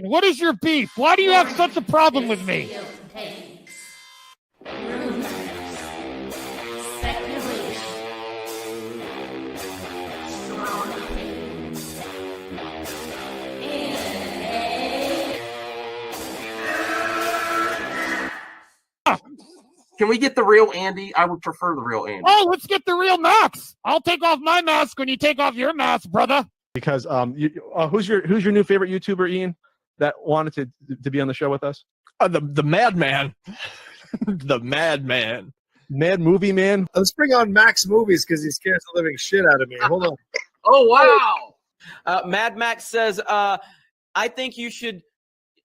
What is your beef? Why do you have such a problem with me? Can we get the real Andy? I would prefer the real Andy. Oh, let's get the real Max. I'll take off my mask when you take off your mask, brother. Because who's your new favorite YouTuber, Ian, that wanted to be on the show with us? The Madman. The Madman. Mad Movie Man. Let's bring on Max Movies because he scares the living shit out of me. Hold on. Oh, wow. Mad Max says, I think you should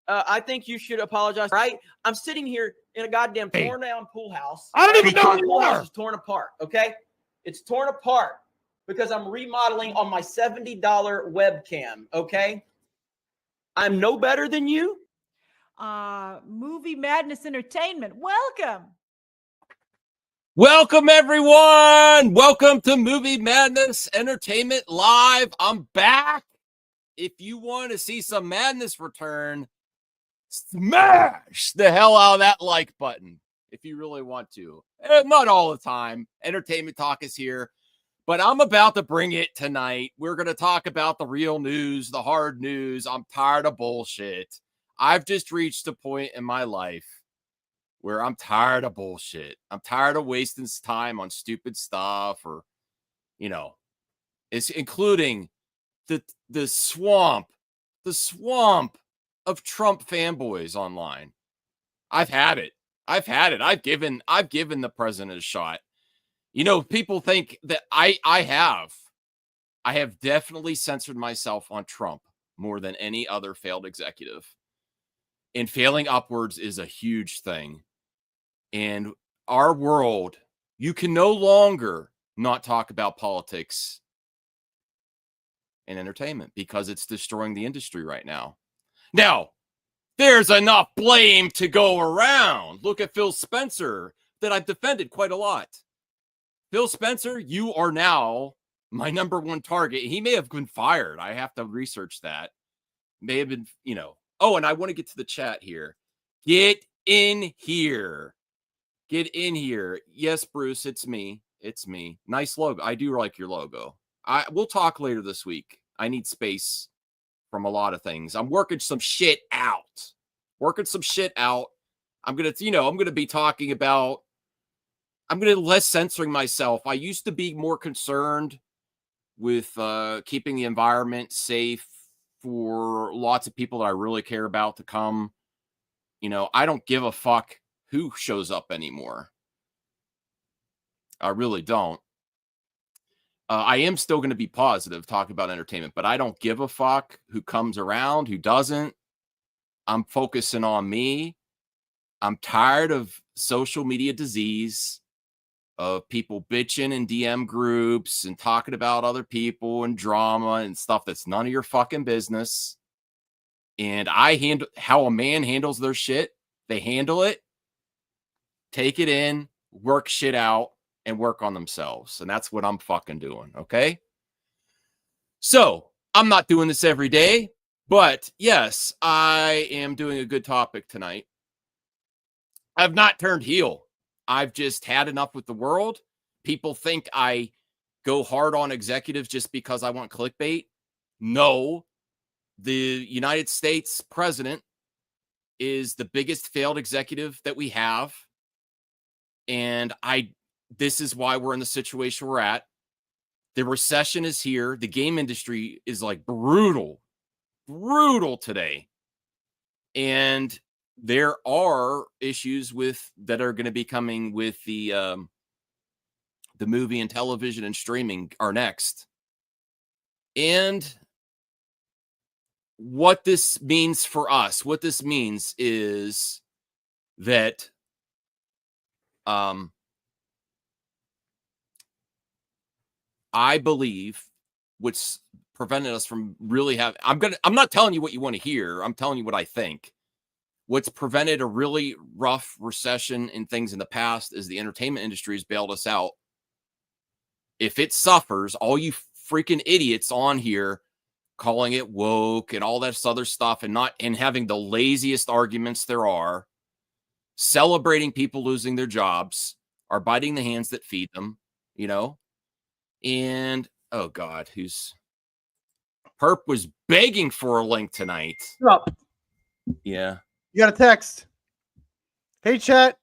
apologize. Right? I'm sitting here in a goddamn torn down pool house. I don't even know who the you pool are. house is torn apart. Okay, it's torn apart because I'm remodeling on my $70 webcam. Okay, I'm no better than you. Movie Madness Entertainment. Welcome, everyone. Welcome to Movie Madness Entertainment Live. I'm back. If you want to see some madness return, smash the hell out of that like button if you really want to. Not all the time. Entertainment Talk is here, but I'm about to bring it tonight. We're going to talk about the real news, the hard news. I'm tired of bullshit. I've just reached a point in my life where I'm tired of bullshit. I'm tired of wasting time on stupid stuff or, it's including the swamp of Trump fanboys online. I've had it. I've given the president a shot. People think that I have definitely censored myself on Trump more than any other failed executive. And failing upwards is a huge thing. And our world, you can no longer not talk about politics and entertainment because it's destroying the industry right now. Now, there's enough blame to go around. Look at Phil Spencer that I've defended quite a lot. Phil Spencer, you are now my number one target. He may have been fired. I have to research that. May have been, Oh, and I want to get to the chat here. Get in here. Yes, Bruce, it's me. Nice logo. I do like your logo. We'll talk later this week. I need space from a lot of things. I'm working some shit out. I'm going to be talking about, less censoring myself. I used to be more concerned with keeping the environment safe for lots of people that I really care about to come. I don't give a fuck who shows up anymore. I really don't. I am still going to be positive talking about entertainment, but I don't give a fuck who comes around, who doesn't. I'm focusing on me. I'm tired of social media disease, of people bitching in DM groups and talking about other people and drama and stuff that's none of your fucking business. And I handle how a man handles their shit. They handle it, take it in, work shit out, and work on themselves. And that's what I'm fucking doing, okay? So, I'm not doing this every day, but yes, I am doing a good topic tonight. I've not turned heel. I've just had enough with the world. People think I go hard on executives just because I want clickbait. No, the United States president is the biggest failed executive that we have. And this is why we're in the situation we're at. The recession is here. The game industry is like brutal today. And there are issues that are going to be coming with the movie and television and streaming are next. And what this means for us, what this means is that I believe what's prevented us from really I'm not telling you what you want to hear. I'm telling you what I think. What's prevented a really rough recession and things in the past is the entertainment industry has bailed us out. If it suffers, all you freaking idiots on here calling it woke and all this other stuff, and having the laziest arguments there are, celebrating people losing their jobs, are biting the hands that feed them, you know? And oh God, Perp was begging for a link tonight. Up. Yeah. You got a text. Hey, chat.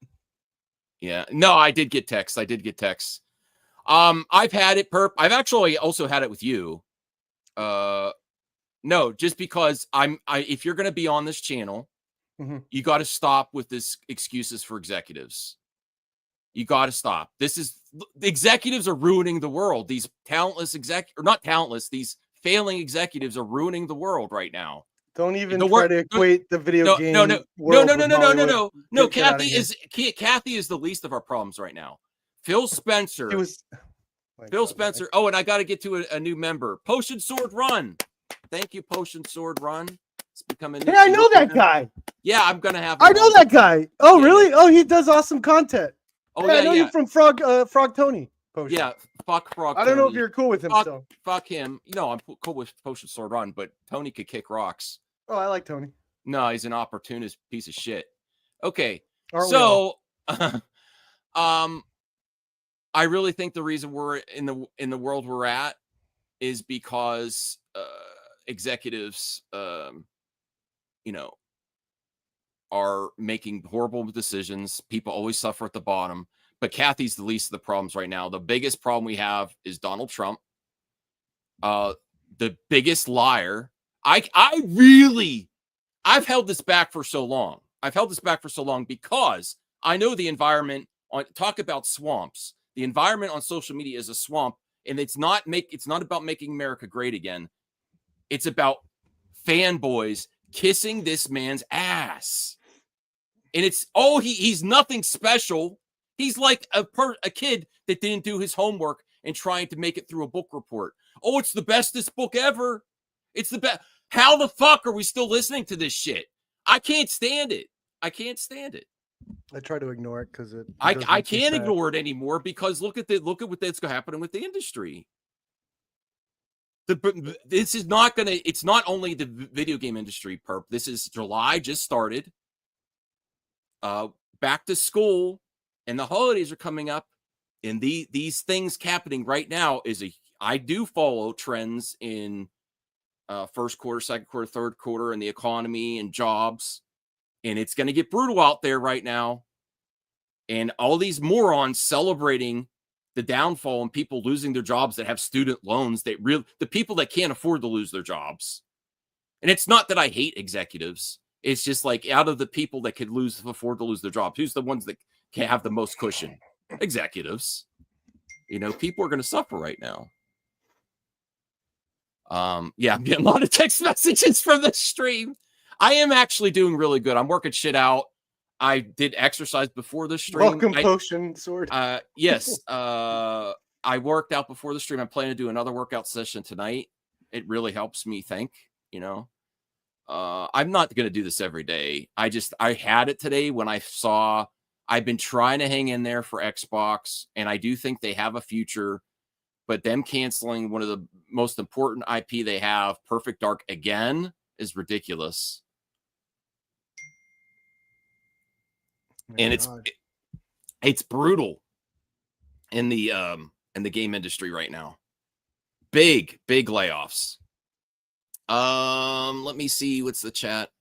Yeah. No, I did get texts. I've had it, Perp. I've actually also had it with you. No, just because if you're going to be on this channel, you got to stop with this excuses for executives. You got to stop. The executives are ruining the world. These talentless these failing executives are ruining the world right now. Don't even try to equate the video game. No. Kathy is the least of our problems right now. Phil Spencer. Oh, and I got to get to a new member. Potion Sword Run. Thank you, Potion Sword Run. It's becoming. Hey, I know that guy. Yeah, I'm gonna have. I know that guy. Oh, really? Oh, he does awesome content. Oh, I know you from Frog Tony. Potion. Yeah, fuck Frog. I don't know if you're cool with him still. Fuck him. No, I'm cool with Potion Sword Run, but Tony could kick rocks. Oh, I like Tony. No, he's an opportunist piece of shit. Okay, I really think the reason we're in the world we're at is because executives, are making horrible decisions. People always suffer at the bottom, but Kathy's the least of the problems right now. The biggest problem we have is Donald Trump, the biggest liar. I've held this back for so long. Because I know the environment talk about swamps. The environment on social media is a swamp, and it's not about making America great again. It's about fanboys kissing this man's ass. And he's nothing special. He's like a kid that didn't do his homework and trying to make it through a book report. Oh, it's the bestest book ever. It's the best. How the fuck are we still listening to this shit? I can't stand it. I try to ignore it because I can't ignore it anymore because look at what's happening with the industry. It's not only the video game industry, Perp. This is July just started. Back to school and the holidays are coming up, and these things happening right now I do follow trends in first quarter, second quarter, third quarter, and the economy and jobs, and it's going to get brutal out there right now. And all these morons celebrating the downfall and people losing their jobs that have student loans, the people that can't afford to lose their jobs. And it's not that I hate executives. It's just like out of the people that could afford to lose their jobs, who's the ones that can have the most cushion? Executives. People are going to suffer right now. Yeah, I'm getting a lot of text messages from the stream. I am actually doing really good. I'm working shit out. I did exercise before the stream. Welcome, Potion Sword. Yes. I worked out before the stream. I'm planning to do another workout session tonight. It really helps me think, I'm not going to do this every day. I had it today when I've been trying to hang in there for Xbox, and I do think they have a future, but them canceling one of the most important IP they have, Perfect Dark, again, is ridiculous. And it's brutal in the game industry right now. Big layoffs. Let me see what's the chat.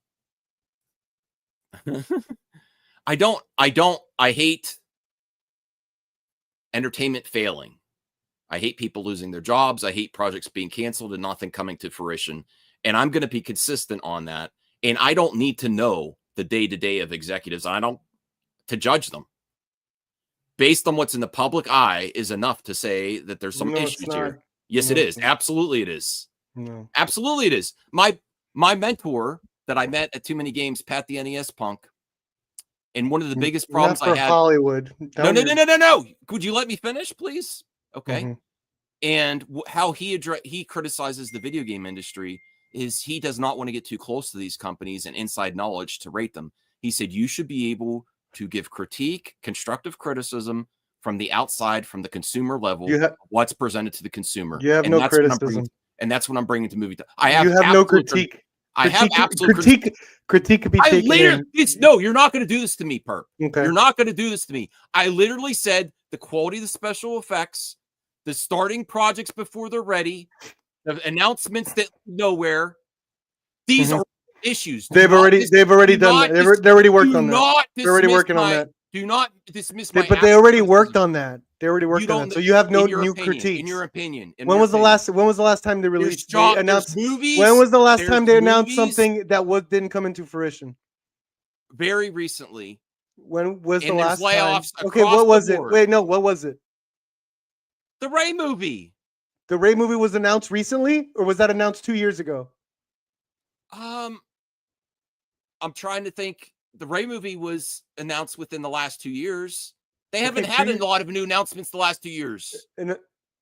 I hate entertainment failing. I hate people losing their jobs. I hate projects being canceled and nothing coming to fruition. And I'm going to be consistent on that. And I don't need to know the day-to-day of executives. To judge them based on what's in the public eye is enough to say that there's some issues here. Yes, it is. Absolutely, it is. No. Absolutely, it is. My mentor that I met at Too Many Games, Pat the NES Punk, and one of the biggest problems I had. Hollywood. No. Could you let me finish, please? Okay. Mm-hmm. And how he criticizes the video game industry is he does not want to get too close to these companies and inside knowledge to rate them. He said you should be able to give critique, constructive criticism from the outside, from the consumer level, what's presented to the consumer. You have no criticism. and that's what I'm bringing to movie. I You have have no absolute- critique. I have absolute Critique could be I taken literally, in. no, you're not going to do this to me, Perp. Okay. You're not going to do this to me. I literally said the quality of the special effects, the starting projects before they're ready, the announcements that nowhere. These are issues. They've already done that. They're already worked on that. They're already working on that. Do not dismiss my. But they already worked on that. They already worked on that. So you have no new opinion, critiques. In your opinion. When was the last time they released? They announced movies. When was the last time they announced movies, something that didn't come into fruition? Very recently. When was the And last there's layoffs time? Okay, across what was the it? board. Wait, no, what was it? The Ray movie. The Ray movie was announced recently, or was that announced 2 years ago? I'm trying to think. The Ray movie was announced within the last 2 years. They haven't had a lot of new announcements the last 2 years. And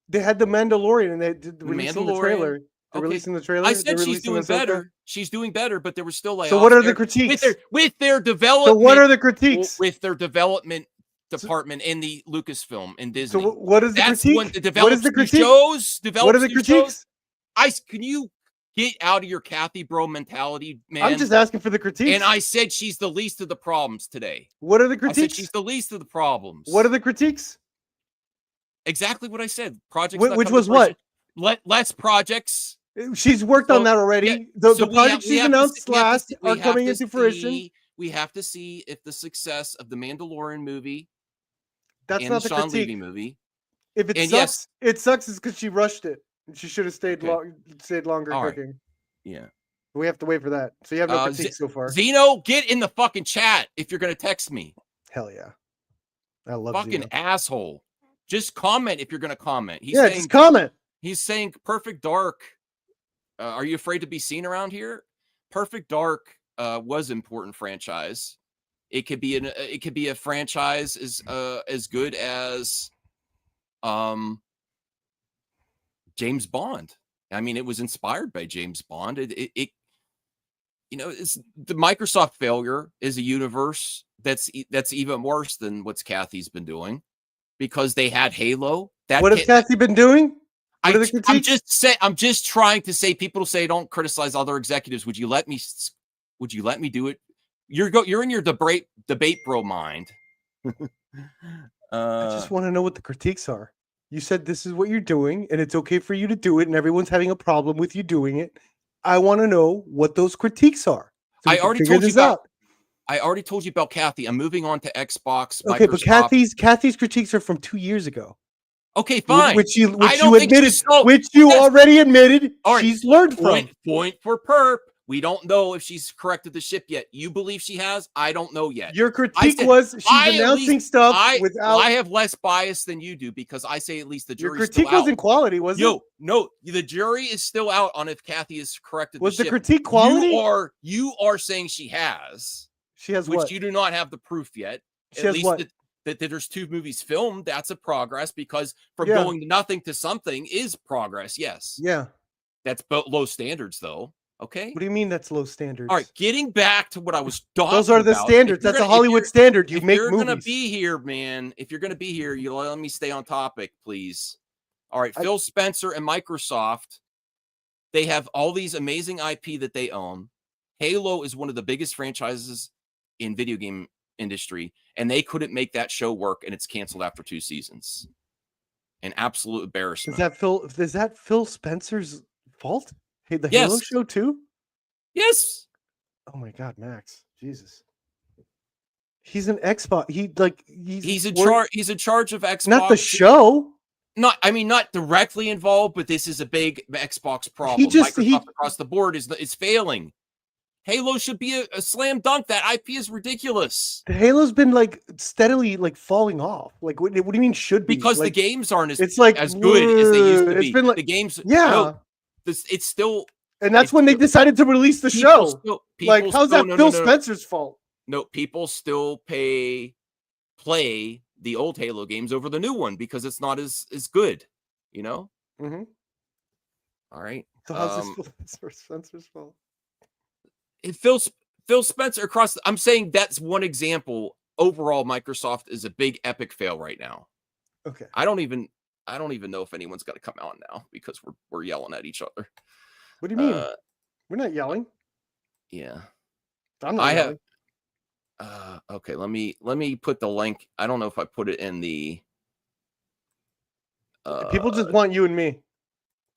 they had the Mandalorian, and they did releasing the trailer. They're Okay. releasing the trailer. I said They're she's releasing doing Ahsoka. better. She's doing better, but there were still layoffs. So what are the there critiques? with their development? So what are the critiques? With their development department in the Lucasfilm and Disney. So what is the That's critique? When the What is the critique? shows, What are the critiques? Can you get out of your Kathy bro mentality, man? I'm just asking for the critiques. And I said she's the least of the problems today. What are the I said critiques? she's the least of the problems. What are the critiques? Exactly what I said. Projects. Which was what? Less projects. She's worked on that already. Yeah, The so we projects have- we she's have to announced see- we have to last see- we are have coming to into fruition. see- We have to see if the success of the Mandalorian movie That's and not the the Sean critique. Levy movie. If it And sucks, yes- it sucks is because she rushed it. She should have stayed longer All right. cooking. Yeah. We have to wait for that. So you have no critique so far. Zeno, get in the fucking chat if you're gonna text me. Hell yeah. I love Fucking Zeno. asshole. Just comment if you're gonna comment. He's Yeah, saying, just comment. He's saying Perfect Dark. Are you afraid to be seen around here? Perfect Dark was an important franchise. It could be a franchise as good as James Bond. I mean, it was inspired by James Bond. It's the Microsoft failure is a universe that's even worse than what's Kathy's been doing, because they had Halo. What has Kathy been doing? What are the critiques? I'm just trying to say, people say don't criticize other executives. Would you let me do it? You're in your debate bro mind. I just want to know what the critiques are. You said this is what you're doing, and it's okay for you to do it, and everyone's having a problem with you doing it. I want to know what those critiques are. So I already told you about Kathy. I'm moving on to Xbox. Okay, Microsoft. but Kathy's critiques are from 2 years ago. Okay, fine. Which you already admitted she's learned from. Point for Perp. We don't know if she's corrected the ship yet. You believe she has? I don't know yet. Your critique was she's announcing stuff without. I have less bias than you do, because I say at least the jury's Your critique still out. wasn't quality, was it? No, the jury is still out on if Kathy has corrected Was the the ship. critique quality? You are saying she has. She has which what? you do not have the proof yet. She at has least what? That there's 2 movies filmed, that's a progress, because from Yeah. going to nothing to something is progress. Yes. Yeah. That's low standards, though. Okay. What do you mean that's low standards? All right, getting back to what I was talking about. Those are the standards. That's a Hollywood standard. You make movies. If you're gonna be here, man, if you're gonna be here, you let me stay on topic, please. All right, Phil Spencer and Microsoft, they have all these amazing IP that they own. Halo is one of the biggest franchises in video game industry, and they couldn't make that show work, and it's canceled after 2 seasons. An absolute embarrassment. Is that Phil Spencer's fault? Hey, the Yes. Halo show too? Yes. Oh my God, Max. Jesus. He's an Xbox. He's in charge. He's in charge of Xbox. Not the show. Not directly involved, but this is a big Xbox problem. Microsoft across the board is failing. Halo should be a slam dunk. That IP is ridiculous. The Halo's been steadily falling off. What do you mean should be? Because the games aren't as good as they used to be. It's been the games, it's still. And that's when they decided to release the show. How's that Phil Spencer's fault? No, people still play the old Halo games over the new one because it's not as good, you know? Mm-hmm. All right. So how's this Phil Spencer's fault? Phil Spencer I'm saying that's one example. Overall, Microsoft is a big epic fail right now. Okay. I don't even I don't even know if anyone's got to come out now because we're yelling at each other. What do you mean? We're not yelling. Yeah. I'm not yelling. Okay, let me put the link. I don't know if I put it in the People just want you and me.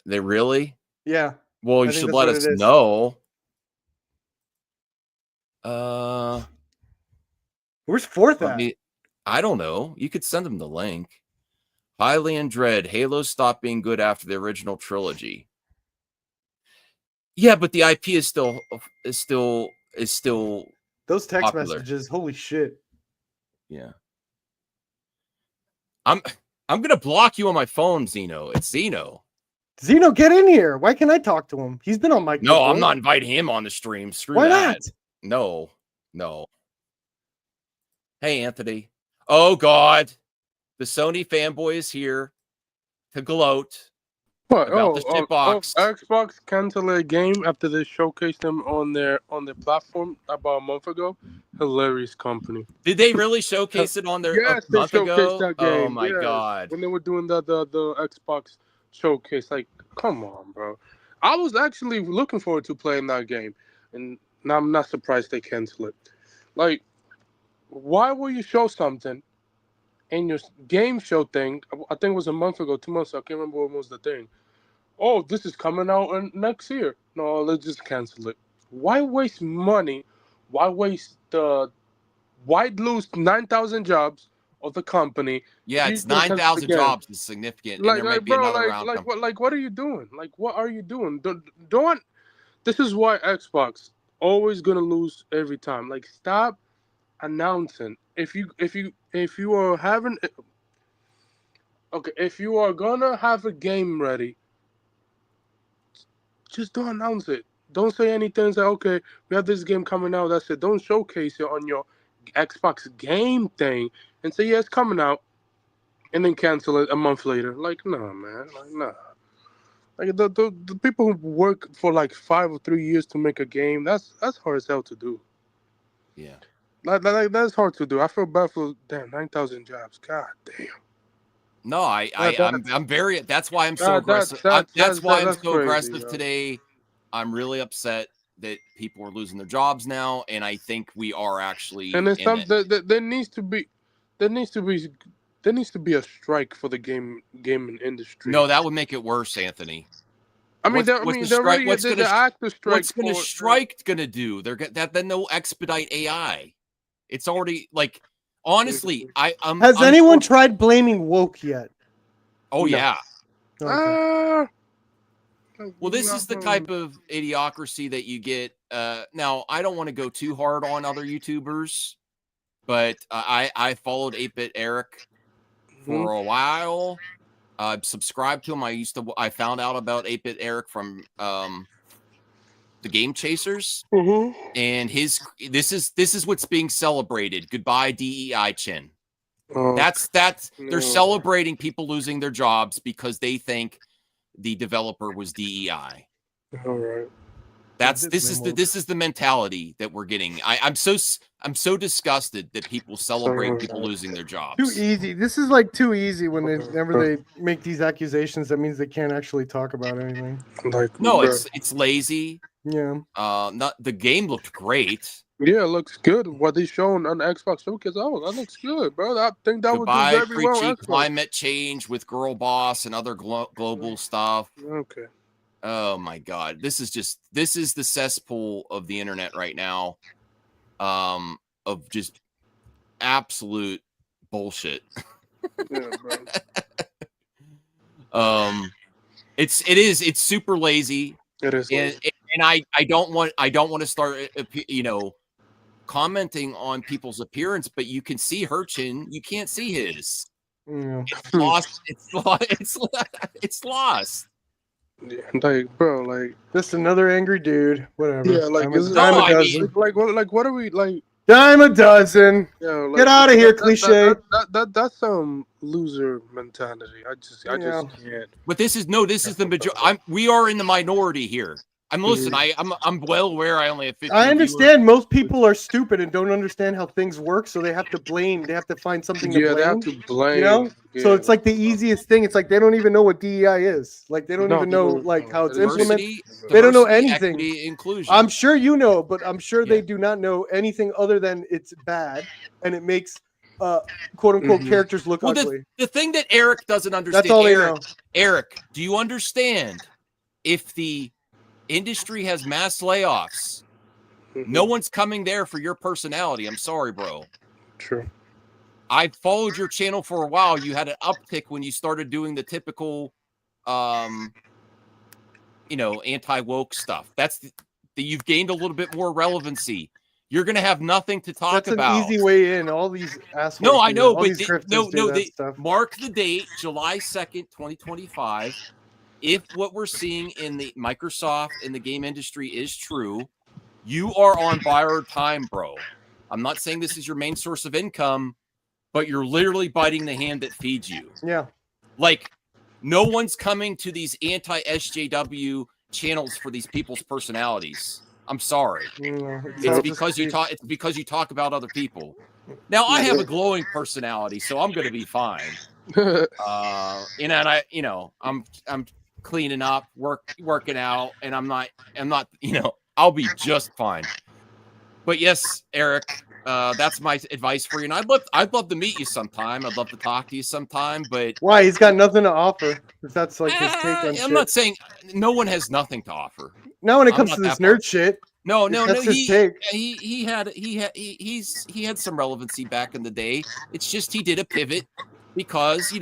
They really? Yeah. Well, I you think should that's let what us it is. know. Where's Fourth Let at? me, I don't know. You could send them the link. Highly in dread. Halo stopped being good after the original trilogy. Yeah, but the IP is still Those text popular. messages. Holy shit. Yeah. I'm gonna block you on my phone, Zeno. It's Zeno. Zeno, get in here. Why can't I talk to him? He's been on mic No, before. I'm not inviting him on the stream. Screw Why that. not? No. Hey, Anthony. Oh God, the Sony fanboy is here to gloat What? about the shitbox. Xbox canceled their game after they showcased them on their platform about a month ago. Hilarious company. Did they really showcase it on their Yes, a they month showcased ago? that game. Oh my yes. God. When they were doing the Xbox showcase, like, come on, bro. I was actually looking forward to playing that game, and now I'm not surprised they canceled it. Like, why will you show something in your game show thing? I think it was a month ago, 2 months ago. I can't remember what was the thing. Oh, this is coming out next year. No, let's just cancel it. Why waste money? Why lose 9,000 jobs of the company? Yeah, it's 9,000 jobs is significant, and there might be another round. What are you doing? Like, what are you doing? Don't. This is why Xbox always gonna lose every time. Like, stop announcing. If you are having, okay, if you are gonna have a game ready, just don't announce it. Don't say anything. Say, okay, we have this game coming out. That's it. Don't showcase it on your Xbox game thing and say, yeah, it's coming out, and then cancel it a month later. Like, nah, man. Like, nah. Like, the people who work for like 5 or 3 years to make a game, that's hard as hell to do. Yeah. Like that's hard to do. I feel bad for 9,000 jobs. God damn. No, I'm very. That's why I'm so aggressive. That's why I'm so aggressive today. I'm really upset that people are losing their jobs now, and I think we are actually. And there needs to be a strike for the gaming industry. No, that would make it worse, Anthony. What's the strike gonna do? Then they'll expedite AI. It's already like, honestly, Has anyone tried blaming woke yet? Oh No. yeah. Okay. Well, this is the type of idiocracy that you get. Now, I don't want to go too hard on other YouTubers, but I followed 8-Bit Eric for a while. Subscribed to him. I found out about 8-Bit Eric from the Game Chasers, and this is what's being celebrated. Goodbye, DEI Chin. They're celebrating people losing their jobs because they think the developer was DEI. All right. This is the mentality that we're getting. I'm so disgusted that people celebrate people losing their jobs. Too easy. This is like too easy whenever they make these accusations. That means they can't actually talk about anything. No, it's lazy. Yeah. Not the game looked great. Yeah, it looks good. What they shown on the Xbox Showcase, that looks good, bro. I think that Goodbye, would do very well. climate change with Girl Boss and other global stuff. Okay. Oh my God, this is the cesspool of the internet right now, of just absolute bullshit. Yeah, bro. It's super lazy. It is, and I don't want to start, commenting on people's appearance, but you can see her chin, you can't see his. Yeah. It's lost. Yeah, like, bro, like, just another angry dude. Whatever. Yeah, like, what are we like? Dime a dozen. Like, get out of here, cliche. That's some loser mentality. I just can't. But this is the majority. We are in the minority here. listen. I'm well aware. I only have 15 I viewers. understand most people are stupid and don't understand how things work, so they have to blame. They have to find something to Yeah, blame. they have to blame. You know, so it's like the easiest thing. It's like they don't even know what DEI is. Like they don't No, even they know don't like know. how it's It is- implemented. Diversity, They don't know diversity, anything. equity, inclusion. I'm sure you know, but I'm sure Yeah. they do not know anything other than it's bad and it makes quote unquote characters look Well, ugly. the thing that Eric doesn't understand. That's all they know. Eric, do you understand if the industry has mass layoffs? No one's coming there for your personality. I'm sorry, bro. True. I followed your channel for a while. You had an uptick when you started doing the typical, anti-woke stuff. That's you've gained a little bit more relevancy. You're going to have nothing to talk That's about. an easy way in. All these assholes. No, I do know, that. All but these grifters do that stuff. mark the date, July 2nd, 2025. If what we're seeing in the Microsoft in the game industry is true, you are on borrowed time, bro. I'm not saying this is your main source of income, but you're literally biting the hand that feeds you. Yeah. Like, no one's coming to these anti-SJW channels for these people's personalities. I'm sorry. It's because you talk. It's because you talk about other people. Now I have a glowing personality, so I'm going to be fine. I'm cleaning up, working out, and I'm not. I'll be just fine. But yes, Eric, that's my advice for you. And I'd love to meet you sometime. I'd love to talk to you sometime. But why? He's got nothing to offer. If that's like his take on shit. I'm not saying no one has nothing to offer. Now when it comes to this nerd shit. No. He had some relevancy back in the day. It's just he did a pivot because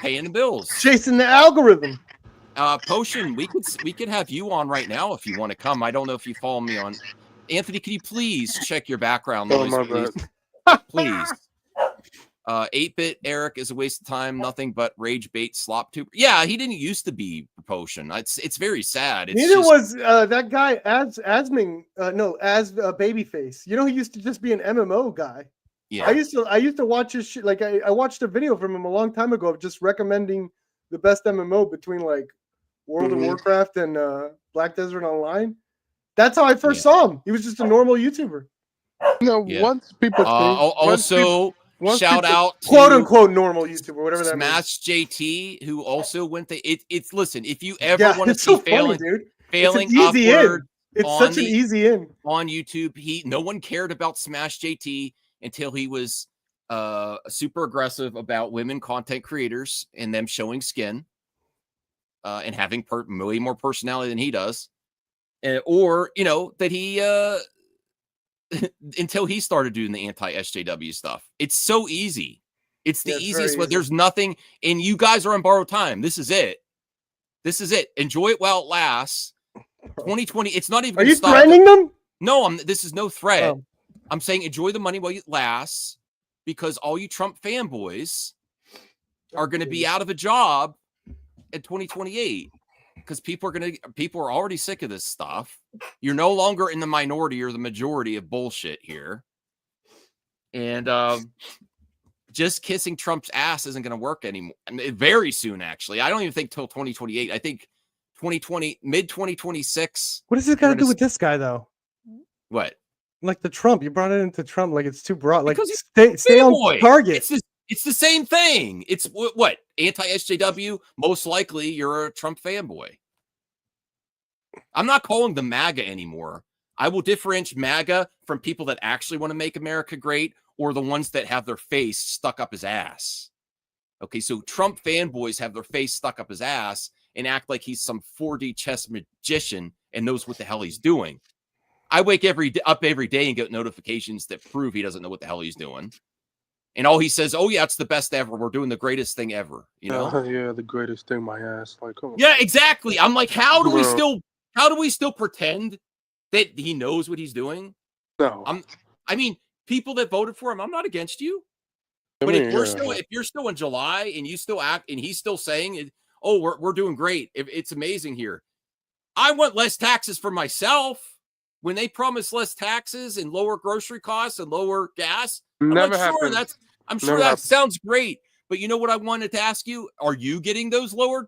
paying the bills, chasing the algorithm. Potion, we could have you on right now if you want to come. I don't know if you follow me on. Anthony, can you please check your background noise, please? 8-bit Eric is a waste of time. Nothing but rage bait slop tuber. Yeah, he didn't used to be Potion. It's very sad. Neither was that guy as Babyface. He used to just be an MMO guy. Yeah, I used to watch his shit. Like I watched a video from him a long time ago of just recommending the best MMO between like World of Warcraft and Black Desert Online. That's how I first saw him. He was just a normal YouTuber. Once people shout out to quote unquote normal YouTuber, whatever that means. Smash JT, who also went it's listen, if you ever want to see so failing upward, it's such an easy in on YouTube. No one cared about Smash JT until he was super aggressive about women content creators and them showing skin and having way more personality than he does. Or that he until he started doing the anti-SJW stuff. It's so easy. It's the easiest way. There's nothing, and you guys are on borrowed time. This is it. Enjoy it while it lasts. 2020. It's not even. Are you threatening them? No, this is no threat. Oh. I'm saying enjoy the money while it lasts, because all you Trump fanboys are going to be out of a job in 2028. Because people are already sick of this stuff. You're no longer in the minority or the majority of bullshit here. And just kissing Trump's ass isn't going to work anymore. Very soon, actually. I don't even think till 2028. I think mid 2026. What does this got to do with this guy, though? What? Like the Trump. You brought it into Trump like it's too broad. Like stay on target. It's the same thing. It's what? Anti-SJW? Most likely you're a Trump fanboy. I'm not calling them MAGA anymore. I will differentiate MAGA from people that actually want to make America great or the ones that have their face stuck up his ass. Okay, so Trump fanboys have their face stuck up his ass and act like he's some 4D chess magician and knows what the hell he's doing. I wake up every day and get notifications that prove he doesn't know what the hell he's doing. And all he says, "Oh yeah, it's the best ever. We're doing the greatest thing ever." Yeah, the greatest thing. My ass, like, come on. Yeah, exactly. I'm like, how do we still pretend that he knows what he's doing? No, I mean, people that voted for him, I'm not against you. But if you're still in July and you still act and he's still saying, "Oh, we're doing great. It's amazing here." I want less taxes for myself. When they promise less taxes and lower grocery costs and lower gas, I'm sure that sounds great. But you know what I wanted to ask you? Are you getting those lower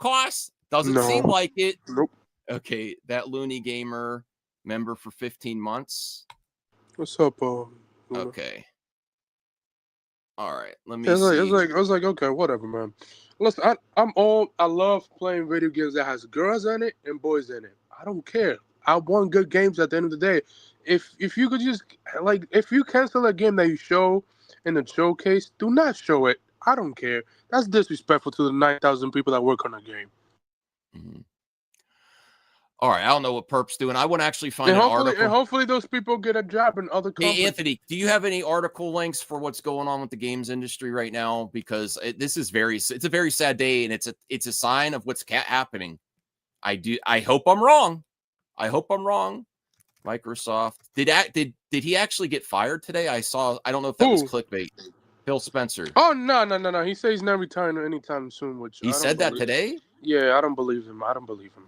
costs? Doesn't seem like it. Nope. Okay, that Looney Gamer member for 15 months. What's up, Luna? Okay. All right, let me It's see. like, I was like, okay, whatever, man. Listen, I love playing video games that has girls in it and boys in it. I don't care. I want good games at the end of the day. If you could just, like, if you cancel a game that you show in the showcase, do not show it. I don't care. That's disrespectful to the 9,000 people that work on a game. Mhm. All right, I don't know what Perp's doing. I want to actually find And an hopefully, article. hopefully those people get a job in other Hey, companies. Anthony, do you have any article links for what's going on with the games industry right now? Because this is it's a very sad day, and it's a sign of what's happening. I hope I'm wrong. I hope I'm wrong. Microsoft did he actually get fired today? I don't know if that was clickbait. Phil Spencer. Oh no. He says he's not retiring anytime soon. Which He said that today? Yeah, I don't believe him. I don't believe him.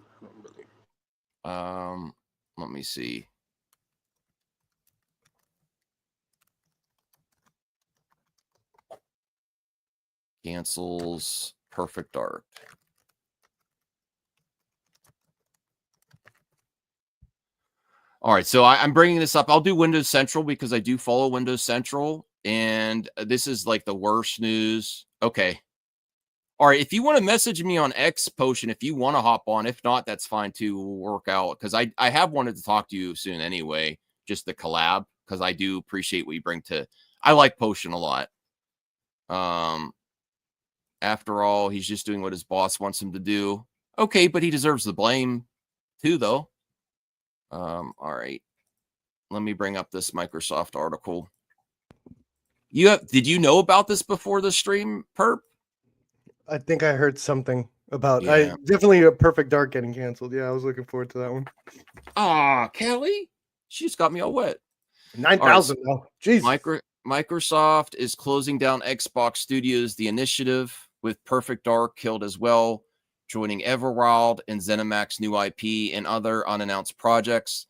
Let me see. Cancels Perfect Dark. All right, so I'm bringing this up. I'll do Windows Central because I do follow Windows Central, and this is like the worst news. Okay. All right, if you want to message me on X Potion, if you want to hop on, if not, that's fine too. We'll work out because I have wanted to talk to you soon anyway, just the collab, because I do appreciate what you bring to. I like Potion a lot. After all, he's just doing what his boss wants him to do. Okay, but he deserves the blame too, though. All right. Let me bring up this Microsoft article. Did you know about this before the stream, Perp? I think I heard something about. Yeah. I definitely a Perfect Dark getting canceled. Yeah, I was looking forward to that one. Ah, Kelly, she just got me all wet. 9,000 though. Jeez. Microsoft is closing down Xbox Studios, the initiative, with Perfect Dark killed as well, joining Everwild and ZeniMax new IP and other unannounced projects.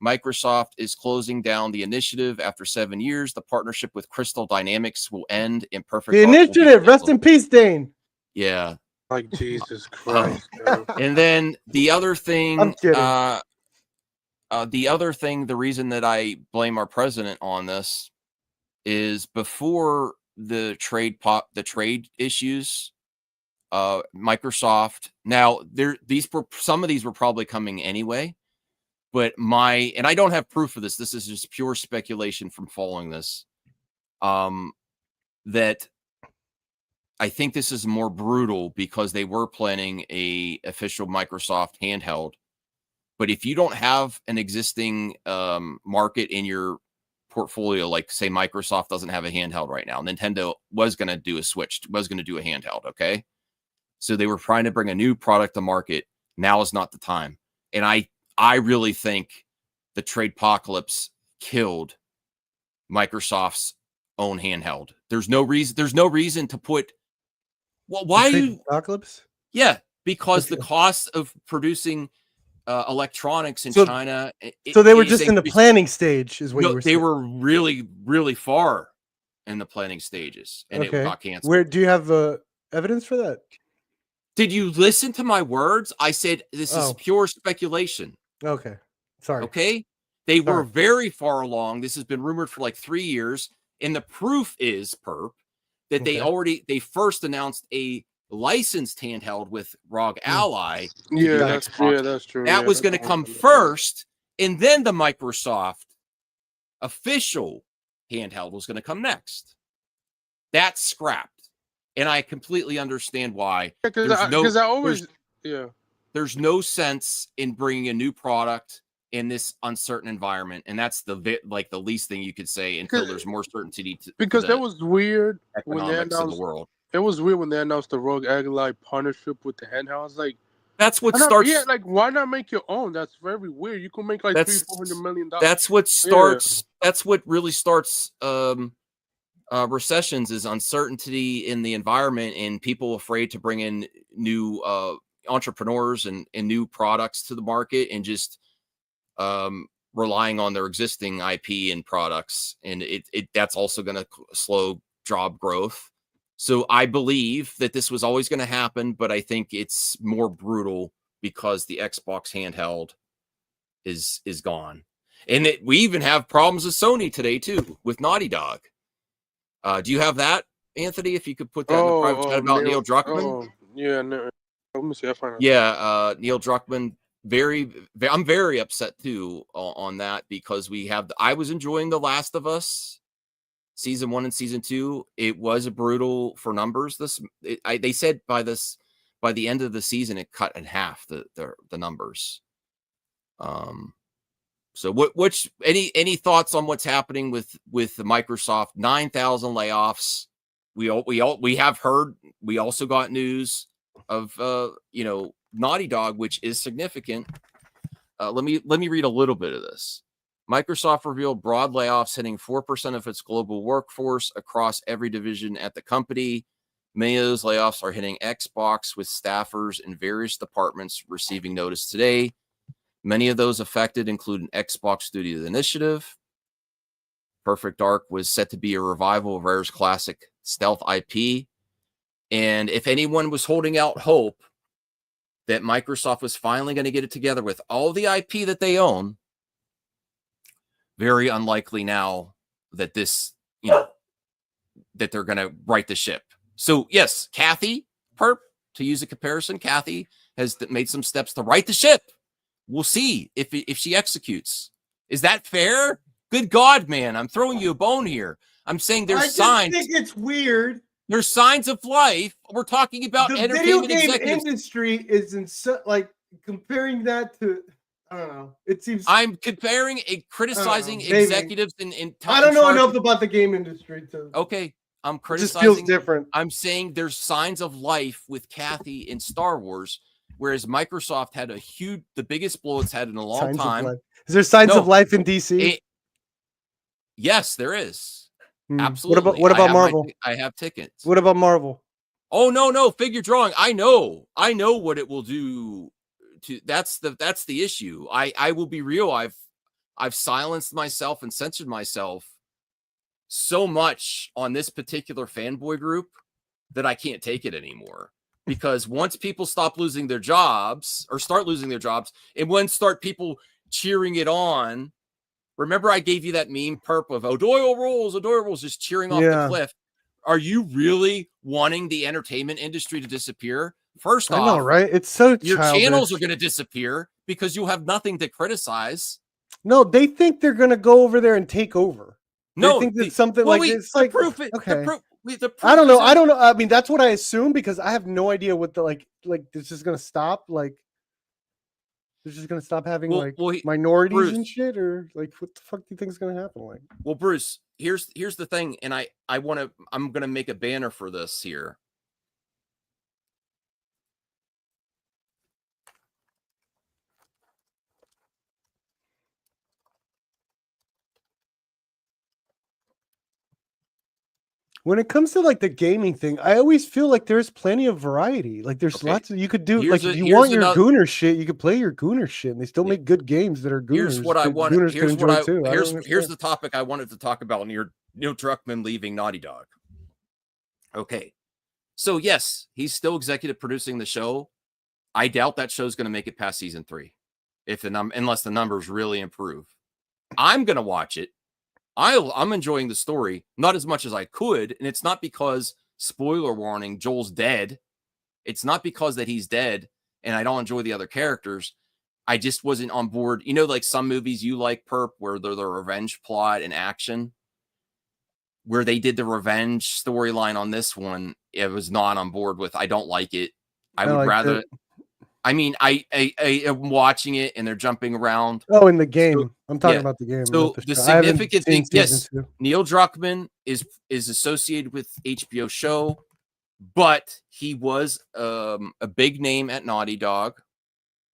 Microsoft is closing down the initiative after 7 years. The partnership with Crystal Dynamics will end in Perfect The Dark initiative. Rest in peace, Dane. Yeah. Like Jesus Christ. And then the other thing, I'm kidding. the reason that I blame our president on this is before the trade issues, Microsoft. Now some of these were probably coming anyway, but and I don't have proof of this. This is just pure speculation from following this. That I think this is more brutal because they were planning a official Microsoft handheld. But if you don't have an existing market in your portfolio, like say Microsoft doesn't have a handheld right now, Nintendo was going to do a Switch, was going to do a handheld. Okay. So they were trying to bring a new product to market. Now is not the time. And I really think the TRUMPPOCALYPSE killed Microsoft's own handheld. There's no reason to put. Well, why you Apocalypse? Yeah, because the cost of producing electronics in So- China. So they were just in the planning stage, is what you were They saying. were really, really far in the planning stages, and it got canceled. Where do you have evidence for that? Did you listen to my words? I said this is pure speculation. Okay. Sorry. Okay. They were very far along. This has been rumored for like 3 years. And the proof is, Perp, that they first announced a licensed handheld with ROG Ally. Yeah, that's true. That was going to come first, and then the Microsoft official handheld was going to come next. That's scrapped. And I completely understand why. Because there's no sense in bringing a new product in this uncertain environment, and that's the least thing you could say until there's more certainty. Because that was weird when they economics of announced the world. It was weird when they announced the ROG Ally partnership with the handheld. I was like, that's what starts. Yeah, like why not make your own? That's very weird. You can make like $300-400 million. That's what starts. Yeah. That's what really starts. Recessions is uncertainty in the environment and people afraid to bring in new entrepreneurs and new products to the market and just relying on their existing IP and products. And that's also going to slow job growth. So I believe that this was always going to happen, but I think it's more brutal because the Xbox handheld is gone. And we even have problems with Sony today too, with Naughty Dog. Do you have that, Anthony? If you could put that in the private chat about Neil Druckmann. Yeah, no, let me see. I find out. Yeah, Neil Druckmann. I'm very upset too on that, because I was enjoying The Last of Us season 1 and season 2. It was a brutal for numbers. They said by the end of the season, it cut in half the numbers. So any thoughts on what's happening with the Microsoft 9,000 layoffs? We have heard. We also got news of Naughty Dog, which is significant. Let me read a little bit of this. Microsoft revealed broad layoffs hitting 4% of its global workforce across every division at the company. Many of those layoffs are hitting Xbox, with staffers in various departments receiving notice today. Many of those affected include an Xbox Studio Initiative. Perfect Dark was set to be a revival of Rare's classic stealth IP. And if anyone was holding out hope that Microsoft was finally going to get it together with all the IP that they own, very unlikely now that that they're going to right the ship. So yes, Kathy, to use a comparison, Kathy has made some steps to right the ship. We'll see if she executes. Is that fair? Good God, man. I'm throwing you a bone here. I'm saying there's signs. I think it's weird. There's signs of life. We're talking about The video entertainment game executives. industry is like comparing that to, I don't know. It seems I'm comparing criticizing maybe. executives in I don't know enough about the game industry to. Okay, I'm It criticizing. just feels different. I'm saying there's signs of life with Kathy in Star Wars, whereas Microsoft had the biggest blow it's had in a long Signs of time. life. Is there signs of life in DC? Yes, there is. Hmm. Absolutely. What about Marvel? I have tickets. What about Marvel? Oh no, figure drawing. I know what it will do. That's the issue. I will be real. I've silenced myself and censored myself so much on this particular fanboy group that I can't take it anymore. Because once people stop losing their jobs or start losing their jobs, and when start people cheering it on. Remember, I gave you that meme, Perp, of O'Doyle rules, just cheering off the cliff. Are you really wanting the entertainment industry to disappear? First off, I know, right? It's so your childish. channels are going to disappear because you'll have nothing to criticize. No, they think they're going to go over there and take over. No, they think that's something like it's like proof. Okay. The proof I don't know. I mean, that's what I assume because I have no idea what the like this is going to stop. Like, they're just going to stop having minorities Bruce, and shit, or like what the fuck do you think is going to happen? Like, well, Bruce, here's the thing, and I'm going to make a banner for this here. when it comes to like the gaming thing, I always feel like there's plenty of variety. Like there's lots of you could do. Like if you want your Gooner shit, you could play your Gooner shit, and they still make good games that are Gooners. Here's what I want. Gooners Here's can what enjoy too. Here's the topic I wanted to talk about near Neil Druckmann leaving Naughty Dog. Okay, so yes, he's still executive producing the show. I doubt that show's going to make it past season 3, unless the numbers really improve. I'm going to watch it. I'm enjoying the story, not as much as I could. And it's not because, spoiler warning, Joel's dead. It's not because that he's dead and I don't enjoy the other characters. I just wasn't on board. You know, like some movies you like, Perp, where they're the revenge plot and action, where they did the revenge storyline on this one. It was not on board with. I don't like it. I would rather. I mean, I am watching it and they're jumping around. Oh, in the game. I'm talking about the game. So the significant thing, yes, Neil Druckmann is associated with HBO show, but he was a big name at Naughty Dog.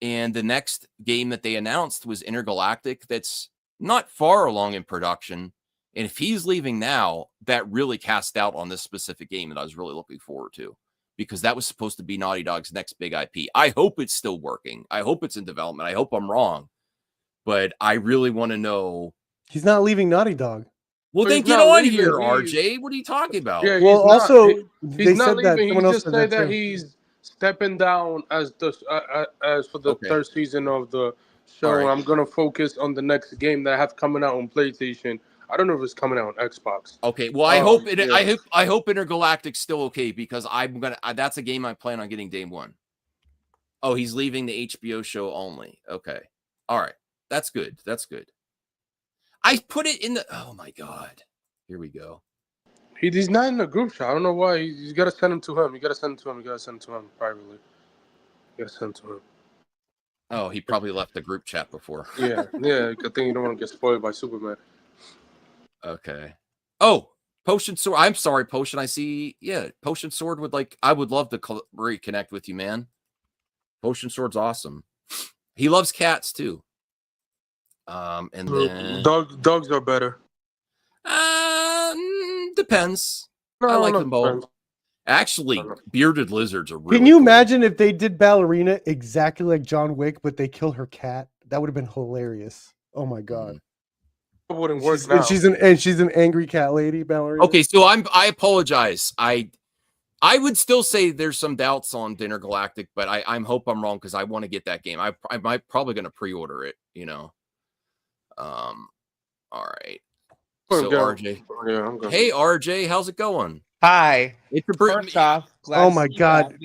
And the next game that they announced was Intergalactic. That's not far along in production. And if he's leaving now, that really cast doubt on this specific game that I was really looking forward to. Because that was supposed to be Naughty Dog's next big IP. I hope it's still working. I hope it's in development. I hope I'm wrong. But I really want to know. He's not leaving Naughty Dog. Well, then get on here, RJ. What are you talking about? Yeah, well, also, he's not leaving. He just said that too. he's stepping down as for the third season of the show. All right. I'm gonna focus on the next game that I have coming out on PlayStation. I don't know if it's coming out on Xbox. Okay. Well, I hope I hope Intergalactic's still okay because that's a game I plan on getting day one. Oh, he's leaving the HBO show only. Okay. All right. That's good. That's good. I put it in the. Oh my God. Here we go. He's not in the group chat. I don't know why. You gotta send him to him. You gotta send him to him. You gotta send him to him privately. You gotta send him to him. Oh, he probably left the group chat before. Yeah. Good thing you don't want to get spoiled by Superman. Okay. Oh, Potion Sword. I'm sorry, Potion. I see. Yeah, Potion Sword I would love to reconnect with you, man. Potion Sword's awesome. He loves cats too. And then dogs are better. Depends. No, I like no, them both. depends. Actually, bearded lizards are really Can you cool. imagine if they did Ballerina exactly like John Wick, but they kill her cat? That would have been hilarious. Oh my God. It wouldn't work She's, now. and she's an angry cat lady, Ballerina. Okay, so I apologize. I would still say there's some doubts on Intergalactic, but I hope I'm wrong because I want to get that game. I'm probably going to pre-order it. All right. So RJ, I'm good. hey RJ, how's it going? Hi. It's a First off, Oh my God.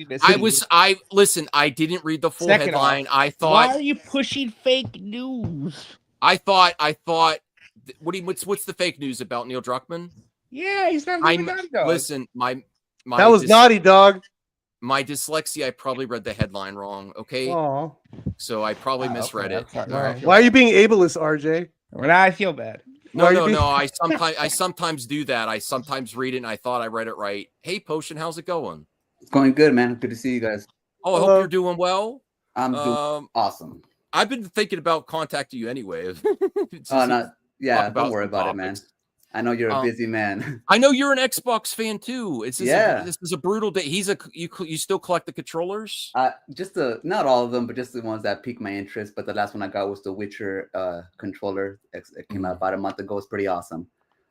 listen. I didn't read the full Second headline. off, I thought. why are you pushing fake news? I thought. What's the fake news about Neil Druckmann? Yeah, he's not doing that, though. Listen, my That was Naughty Dog. My dyslexia, I probably read the headline wrong. Okay. Oh. So I probably misread it. All right. Why are you being ableist, RJ? Well, I feel bad. No. I sometimes do that. I sometimes read it and I thought I read it right. Hey, Potion, how's it going? It's going good, man. Good to see you guys. Oh, I hope you're doing well. I'm doing awesome. I've been thinking about contacting you anyway. Don't worry about it, man. I know you're a busy man. I know you're an Xbox fan too. This is a brutal day. You still collect the controllers? Not all of them, but just the ones that piqued my interest. But the last one I got was the Witcher controller. It came out about a month ago. It's pretty awesome.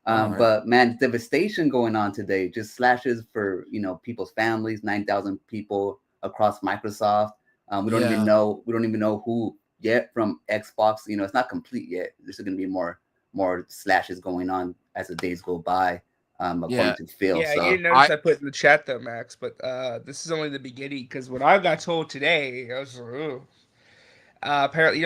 Right. But man, devastation going on today. Just slashes for people's families. 9,000 people across Microsoft. We don't even know. We don't even know who yet from Xbox. It's not complete yet. There's going to be more slashes going on as the days go by, according to Phil. Yeah, so you didn't notice I put in the chat though, Max, but this is only the beginning because what I got told today, I was like, apparently,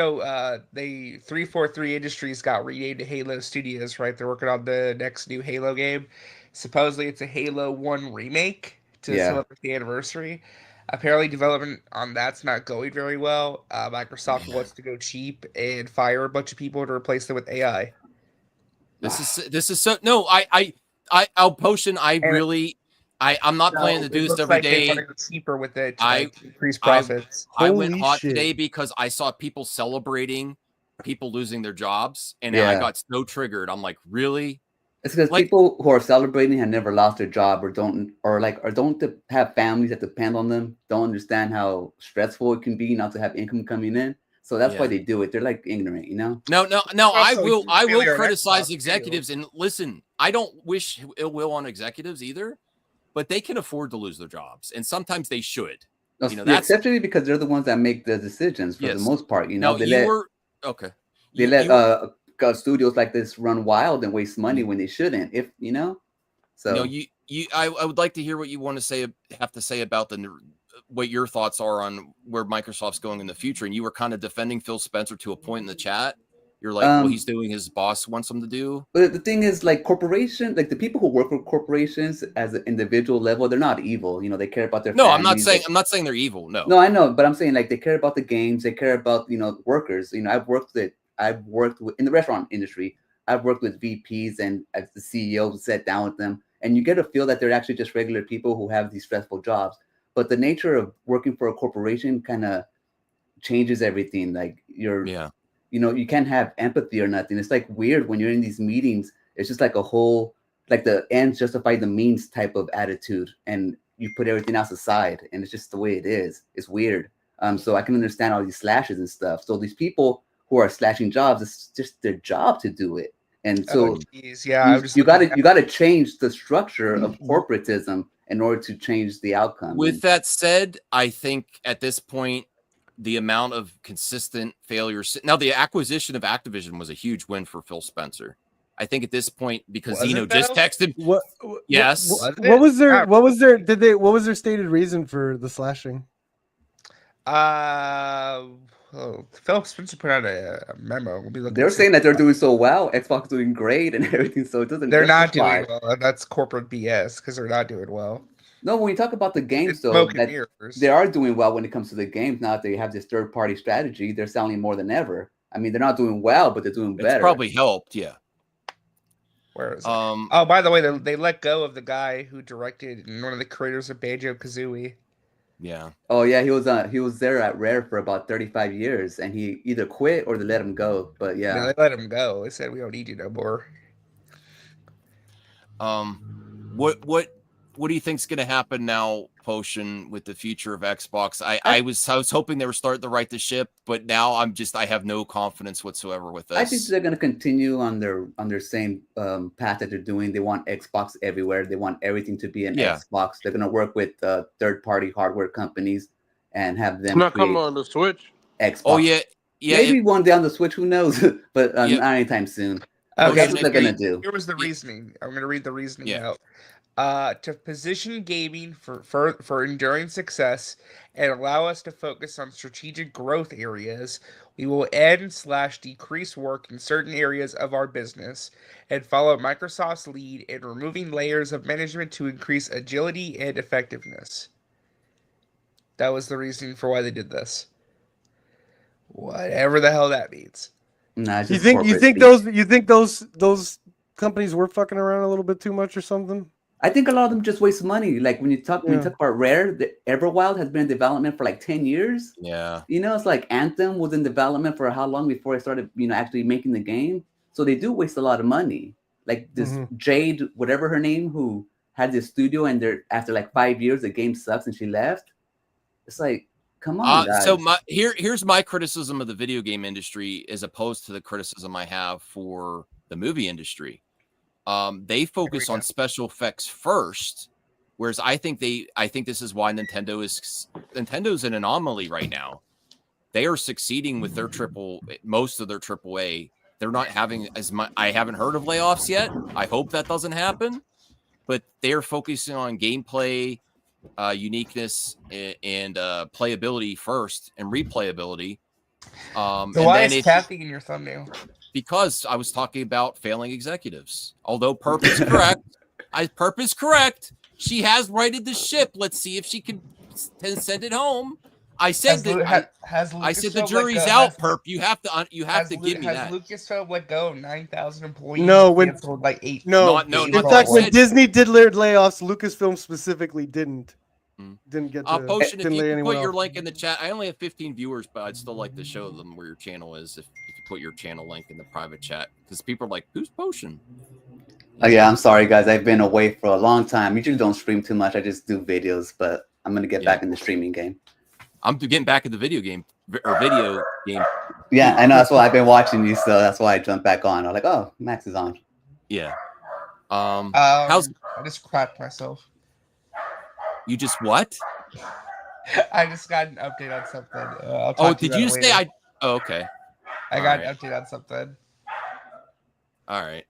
the 343 Industries got renamed to Halo Studios, right? They're working on the next new Halo game. Supposedly, it's a Halo 1 remake to celebrate the anniversary. Apparently, development on that's not going very well. Microsoft wants to go cheap and fire a bunch of people to replace them with AI. This is so no. I'll Potion. I'm not planning to do this every day. They want to go cheaper with it to increase profits. I went hot today because I saw people celebrating people losing their jobs, and I got so triggered. I'm like, really? It's because people who are celebrating have never lost their job or don't have families that depend on them. Don't understand how stressful it can be not to have income coming in. So that's why they do it. They're like ignorant, No. I will criticize executives and listen. I don't wish ill will on executives either, but they can afford to lose their jobs, and sometimes they should. That's especially because they're the ones that make the decisions for the most part. They let studios like this run wild and waste money when they shouldn't. So I would like to hear what you have to say about what your thoughts are on where Microsoft's going in the future. And you were kind of defending Phil Spencer to a point in the chat. You're like, he's doing his boss wants him to do. But the thing is, like corporations, like the people who work for corporations as an individual level, they're not evil. They care about their families. I'm not saying they're evil. No, I know, but I'm saying like they care about the games. They care about workers. I've worked with in the restaurant industry. I've worked with VPs and as the CEOs, sat down with them, and you get a feel that they're actually just regular people who have these stressful jobs. But the nature of working for a corporation kind of changes everything. Like you can't have empathy or nothing. It's like weird when you're in these meetings. It's just like a whole, like the ends justify the means type of attitude, and you put everything else aside, and it's just the way it is. It's weird. So I can understand all these slashes and stuff. So these people who are slashing jobs, it's just their job to do it. And so you got to change the structure of corporatism in order to change the outcome. With that said, I think at this point, the amount of consistent failures. Now, the acquisition of Activision was a huge win for Phil Spencer. I think at this point, because Was Zeno it, just though? texted. What? Yes. What was their? What was their? Did they? What was their stated reason for the slashing? Philip Spencer put out a memo. We'll be looking. They're saying that they're doing so well, Xbox doing great and everything, so it doesn't. They're not justify. doing well. That's corporate BS because they're not doing well. No, when you talk about the games, It's though, smoke and that mirrors. they are doing well when it comes to the games. Now that they have this third-party strategy, they're selling more than ever. I mean, they're not doing well, but they're doing better. It's probably helped, yeah. Where is it? Oh, by the way, they let go of the guy who directed and one of the creators of Banjo-Kazooie. Yeah. Oh yeah, he was there at Rare for about 35 years, and he either quit or they let him go. But yeah, They let him go. They said we don't need you no more. What do you think's going to happen now, Potion, with the future of Xbox? I was hoping they were starting to right the ship, but now I have no confidence whatsoever with this. I think they're going to continue on their same path that they're doing. They want Xbox everywhere. They want everything to be an Xbox. They're going to work with third-party hardware companies and have them. Not coming on the Switch. Xbox. Oh yeah. Maybe one day on the Switch. Who knows? But not anytime soon. Okay, That's what they're going to do. Here was the reasoning. I'm going to read the reasoning out. To position gaming for enduring success and allow us to focus on strategic growth areas, we will end/decrease work in certain areas of our business and follow Microsoft's lead in removing layers of management to increase agility and effectiveness. That was the reasoning for why they did this. Whatever the hell that means. Nah, You think those companies were fucking around a little bit too much or something? I think a lot of them just waste money. Like when you talk about Rare, the Everwild has been in development for like 10 years. Yeah. You know, it's like Anthem was in development for how long before it started, actually making the game. So they do waste a lot of money. Like this Jade, whatever her name, who had this studio, and after like 5 years, the game sucks and she left. It's like, come on, guys. So here's my criticism of the video game industry as opposed to the criticism I have for the movie industry. They focus on special effects first, whereas I think this is why Nintendo's an anomaly right now. They are succeeding with their most of their AAA. They're not having as much. I haven't heard of layoffs yet. I hope that doesn't happen, but they're focusing on gameplay, uniqueness, and playability first, and replayability. So why is Kathy in your thumbnail? Because I was talking about failing executives. Although Perp is correct, she has righted the ship. Let's see if she can send it home. I said I said the jury's out, Perp. You have to give me that. Has Lucasfilm let go of 9,000 employees? No, when canceled like 8. No, no. In fact, when Disney did layoffs, Lucasfilm specifically didn't get to Potion, if didn't you lay can anyone put your off. link in the chat. I only have 15 viewers, but I'd still like to show them where your channel is if you put your channel link in the private chat, because people are like, who's Potion? Oh yeah, I'm sorry guys. I've been away for a long time. Usually don't stream too much. I just do videos, but I'm gonna get back in the streaming game. I'm getting back in the video game. Yeah, I know. That's why I've been watching you, so that's why I jumped back on. I'm like, oh, Max is on. Yeah. I just crapped myself. You just what? I just got an update on something. Did you say I? Oh, okay. I got an update on something. All right.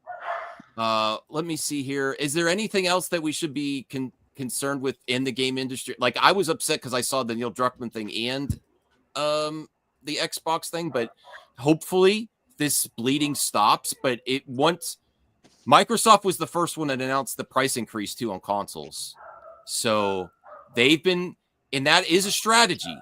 Let me see here. Is there anything else that we should be concerned with in the game industry? Like, I was upset because I saw the Neil Druckmann thing and the Xbox thing, but hopefully this bleeding stops. But Microsoft was the first one that announced the price increase too on consoles. So they've been, and that is a strategy.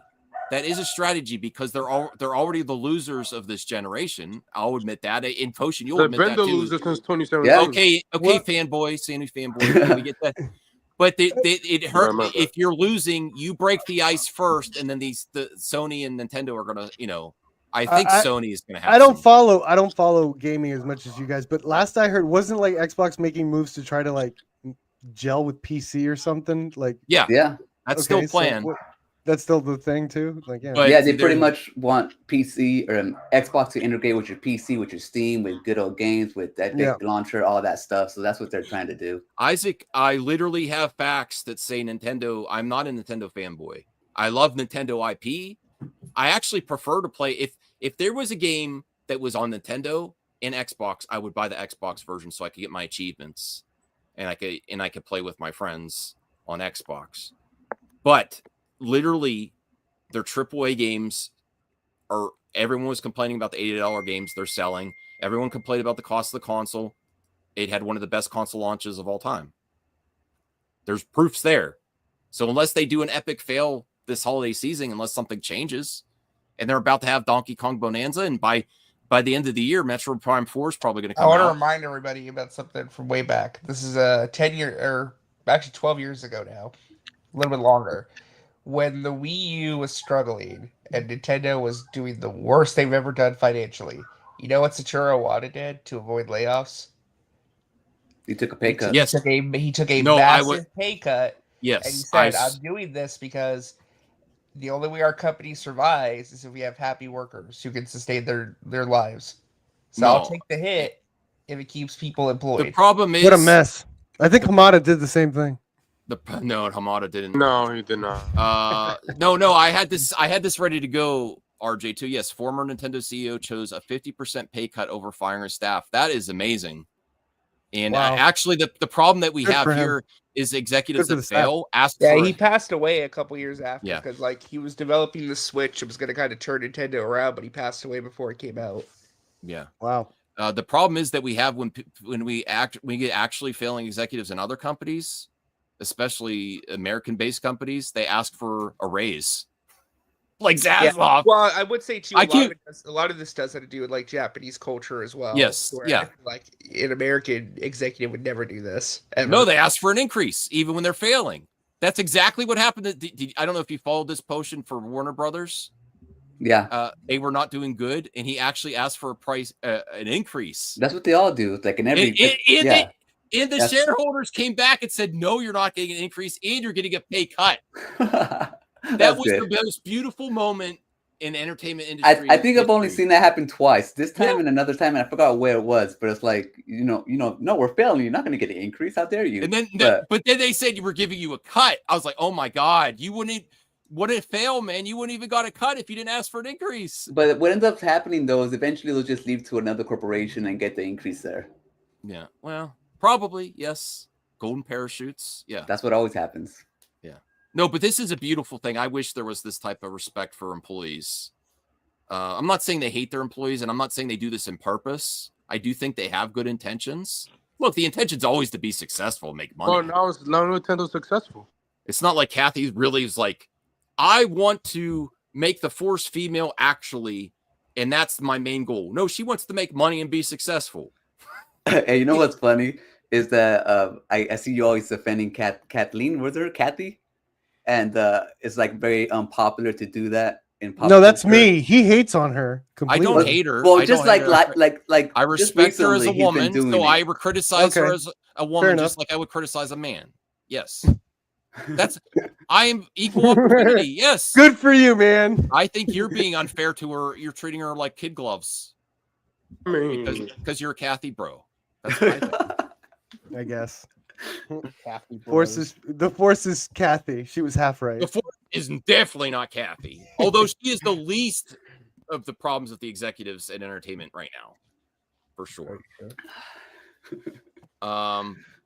That is a strategy because they're already the losers of this generation. I'll admit that. In Potion, you'll admit that too. Losers since 2017. Yeah. Okay, fanboy, Sandy fanboy. We get that. But it hurt if you're losing. You break the ice first, and then the Sony and Nintendo are gonna. I think Sony is gonna have. I don't follow gaming as much as you guys, but last I heard, wasn't like Xbox making moves to try to like gel with PC or something? Like yeah, that's still so planned. That's still the thing too. Like, yeah. But yeah, they pretty they're- much want PC or Xbox to integrate with your PC, with your Steam, with good old games, with that big Yeah. launcher, all that stuff. So that's what they're trying to do. Isaac, I literally have facts that say Nintendo. I'm not a Nintendo fanboy. I love Nintendo IP. I actually prefer to play if there was a game that was on Nintendo and Xbox, I would buy the Xbox version so I could get my achievements and I could play with my friends on Xbox. But literally, their AAA games are. Everyone was complaining about the $80 games they're selling. Everyone complained about the cost of the console. It had one of the best console launches of all time. There's proofs there. So unless they do an epic fail this holiday season, unless something changes, and they're about to have Donkey Kong Bonanza, and by the end of the year, Metroid Prime 4 is probably going to I come want to out. remind everybody about something from way back. This is a 10-year, or actually 12 years ago now, a little bit longer, when the Wii U was struggling and Nintendo was doing the worst they've ever done financially. You know what Satoru Iwata did to avoid layoffs? He took a pay cut. Yes. He took a No, massive pay cut. Yes. And he said, I'm doing this because the only way our company survives is if we have happy workers who can sustain their lives. So I'll take the hit if it keeps people employed. The problem is What a mess. I think Hamada did the same thing. No, Hamada didn't. No, he did not. No. I had this ready to go. RJ too. Yes, former Nintendo CEO chose a 50% pay cut over firing his staff. That is amazing. And Wow. actually, the problem that we Good have for him. here is executives Good for that the staff. fail ask Yeah, for he passed away a couple years after Yeah. because like he was developing the Switch. It was going to kind of turn Nintendo around, but he passed away before it came out. Yeah. Wow. The problem is that we have when we get actually failing executives in other companies, especially American-based companies, they ask for a raise. Like Zaslav. Well, I would say too, I a lot of this does have to do with like Japanese culture as well. Yes, where yeah. Like an American executive would never do this. Ever. No, they ask for an increase even when they're failing. That's exactly what happened. I don't know if you followed this potion for Warner Brothers. Yeah. They were not doing good, and he actually asked for an increase. That's what they all do. Like in every And the shareholders came back and said, "No, you're not getting an increase, and you're getting a pay cut." That was the most beautiful moment in the entertainment industry. I think I've only seen that happen twice. This time and another time, and I forgot where it was. But it's like, no, we're failing. You're not going to get an increase. How dare you? And then, but then they said you were giving you a cut. I was like, oh my god, you wouldn't. What it fail, man? You wouldn't even got a cut if you didn't ask for an increase. But what ends up happening though is eventually they'll just leave to another corporation and get the increase there. Yeah. Well, probably yes. Golden parachutes. Yeah. That's what always happens. Yeah. No, but this is a beautiful thing. I wish there was this type of respect for employees. I'm not saying they hate their employees, and I'm not saying they do this in purpose. I do think they have good intentions. Look, the intention's always to be successful, make money. Well, now Nintendo's successful. It's not like Kathy really is like, I want to make the Force female actually, and that's my main goal. No, she wants to make money and be successful. And you know what's funny is that I see you always defending Kathleen. Was there Kathy? And it's like very unpopular to do that in pop No, that's culture. me. He hates on her completely. I don't hate her. Well, I just don't hate like I respect her as a woman, so I would criticize her Okay. as a woman just like I would criticize a man. Yes. I am equal opportunity. Yes. Good for you, man. I think you're being unfair to her. You're treating her like kid gloves. I mean, because you're a Kathy bro. That's what I think. I guess. Kathy The force is Kathy. She was half right. The Force is definitely not Kathy, although she is the least of the problems with the executives in entertainment right now, for sure.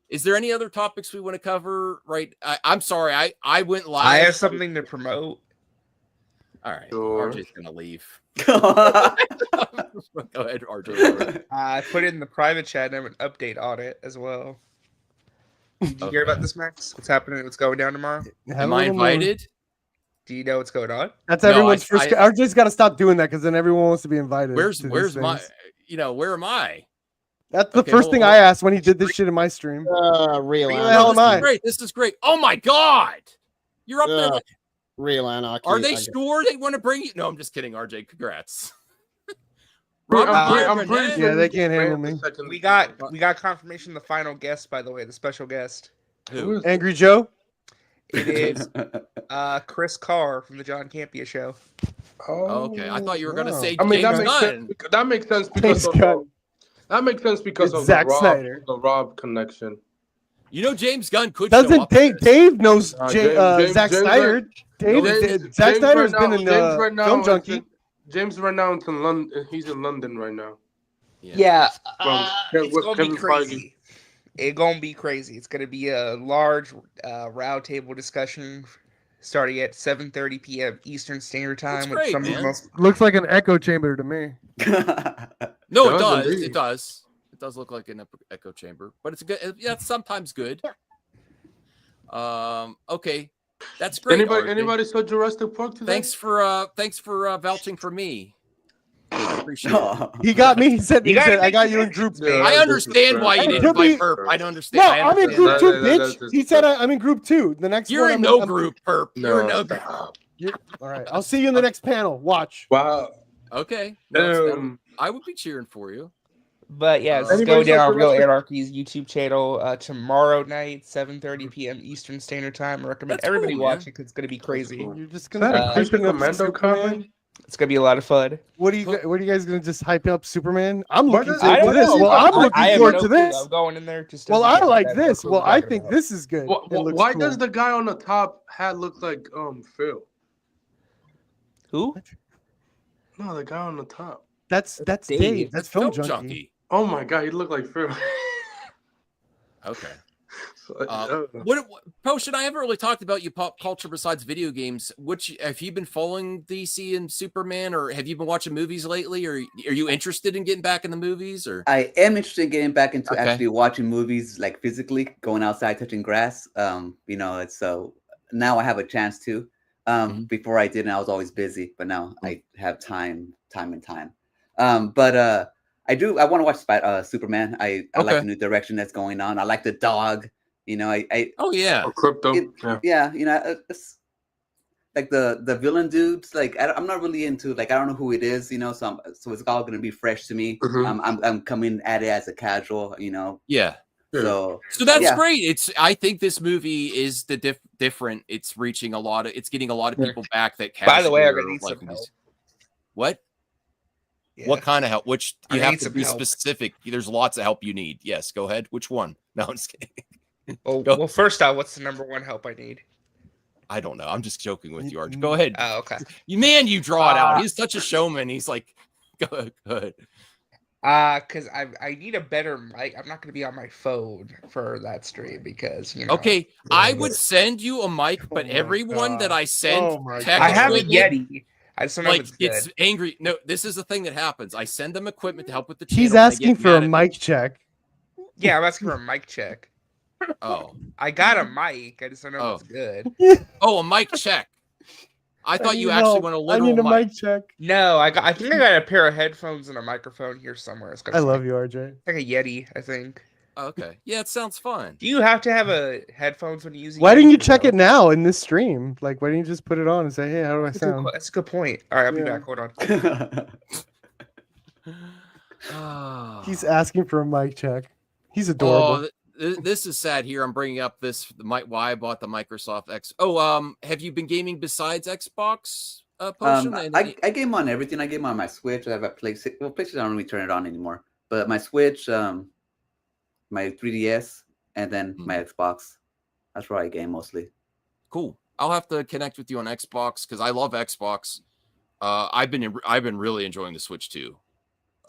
Is there any other topics we want to cover? Right, I'm sorry, I went live. I have something to promote. All right, Sure. RJ's gonna leave. Go ahead, RJ. I put it in the private chat and I have an update on it as well. Did you hear about this, Max? What's happening? What's going down tomorrow? Am I invited? Do you know what's going on? That's No, everyone's I- first. I- RJ's got to stop doing that because then everyone wants to be invited. Where's to these my? things. Where am I? That's the Okay, first hold thing on. I asked when he did this shit in my stream. Real Who the hell am I? Great. This is great. Oh my god, you're up there. Real anarchy. Are they sure they want to bring you? No, I'm just kidding, RJ. Congrats. I'm pretty Yeah, sure they can't handle me. We got confirmation of the final guest, by the way, the special guest. Who? Angry Joe. It is Chris Carr from the John Campea Show. Okay, I thought you were gonna say I mean, James that makes Gunn. sense. That makes sense because James of Gunn. that makes sense because It's of Zack Snyder. the Rob connection. You know, James Gunn could show Doesn't up. in Dave? this. Dave knows James Zack Snyder. Zack Snyder's been in Film Junkie. James right now is in London. He's in London right now. Yeah, Well, it's with gonna be Kevin crazy. It's gonna be crazy. It's gonna be a large round table discussion starting at 7:30 p.m. Eastern Standard Time. great, some of the man. most Looks like an echo chamber to me. No, Does it does. indeed. It does. It does look like an echo chamber, but it's good. Yeah, it's sometimes good. Okay, that's great. Anybody saw Jurassic Park today? Thanks for vouching for me. I appreciate it. He got me. He said, gotta I got make you in it- group. Yeah, I understand why you It didn't could invite be- Perp. I don't understand. No, I I'm in understand. group two, That- bitch. He said I'm in group 2. The next You're one, in I'm no I'm- group, Perp. You're in no group. All right, I'll see you in the next panel. Watch. Wow. Okay. No, Um, I would be cheering for you. But yeah, this is Anybody going down saw on Real Jurassic- Anarchy's YouTube channel tomorrow night, 7:30 p.m. Eastern Standard Time. I recommend That's everybody cool, watch man. it because it's gonna be crazy. cool. You're just Is that gonna a be Christian hyping up Commando Superman? comment? It's gonna be a lot of fun. What are you guys gonna just hype up Superman? I'm Why looking does forward it- to why this. does it- Well, I'm I- looking I have forward no to clue. this. I'm going in there just. Well, as I a- like have no this. clue Well, what we're I talking think about. this is good. It looks Why cool. does the guy on the top hat look like Phil? Who? No, the guy on the top. That's Dave. Dave. That's Film Film Junkie. junkie. Oh my god, he looked like Phil. Okay. So, What Potion? I haven't really talked about you pop culture besides video games. Which have you been following DC and Superman, or have you been watching movies lately, or are you interested in getting back in the movies? Or I am interested in getting back into Okay. actually watching movies, like physically going outside, touching grass. It's so now I have a chance to. Before I didn't, I was always busy, but now I have time. I want to watch Superman. I like Okay. the new direction that's going on. I like the dog. oh yeah, Crypto. Yeah, it's like the villain dudes. Like I'm not really into, like, I don't know who it is. So it's all gonna be fresh to me. Mhm. I'm coming at it as a casual. yeah. So that's yeah. great. I think this movie is the different. It's reaching it's getting a lot of people back that. By the way, I'm casually gonna are need some liking help. this. What? Yeah. What kind of help? Which I you have need to some be help. specific. There's lots of help you need. Yes, go ahead. Which one? No, I'm just kidding. Well, first out, what's the number one help I need? I don't know. I'm just joking with you, Arch. Go ahead. Oh, okay. You draw it out. He's such a showman. He's like, go ahead. Because I need a better mic. I'm not going to be on my phone for that stream because Okay, I would send you a mic, but everyone that I send, I have a equipment, Yeti. I just don't know if like it's it's good. angry. No, this is the thing that happens. I send them equipment to help with the. He's channel, and they asking get for a mad at me. mic check. Yeah, I'm asking for a mic check. Oh, I got a mic. I just don't know if it's good. oh, a mic check. I thought you need actually help. want a I literal need a mic. mic check. No, I think I got a pair of headphones and a microphone here somewhere. It's I love you, RJ. like a Yeti, I think. Okay, yeah, it sounds fun. Do you have to have a headphones when you use? Why didn't you check it now in this stream? Like, why didn't you just put it on and say, "Hey, how do I sound?" That's a good point. All right, I'll be Yeah. back. Hold on. He's asking for a mic check. He's adorable. This is sad here. I'm bringing up why I bought the Microsoft X. Oh, have you been gaming besides Xbox? Potion? I game on everything. I game on my Switch. I have a PlayStation. Well, PlayStation, I don't really turn it on anymore. But my Switch, my 3DS, and then my Xbox. That's where I game mostly. Cool. I'll have to connect with you on Xbox because I love Xbox. I've been really enjoying the Switch too.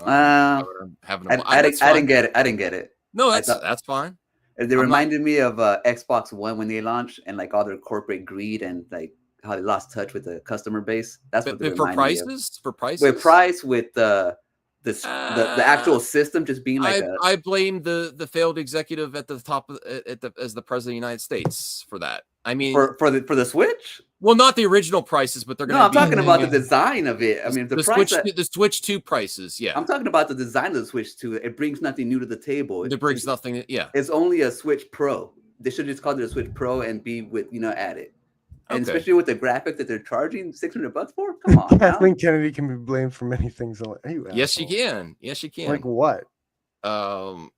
I didn't get it. I didn't get it. No, that's fine. They reminded me of Xbox One when they launched, and like all their corporate greed and like how they lost touch with the customer base. That's what they for reminded me of. prices. For prices, With price, with the actual system just being like I blame the failed executive at the top as the president of the United States for that. I mean, for the Switch. Well, not the original prices, but they're going. No, I'm talking about the design of it. I mean, the price. The Switch 2 prices. Yeah, I'm talking about the design of the Switch 2. It brings nothing new to the table. It brings nothing. Yeah, it's only a Switch Pro. They should just call it a Switch Pro and be with at it. And especially with the graphic that they're charging $600 for. Come on, Kathleen Kennedy can be blamed for many things. Yes, you can. Yes, you can. Like what? I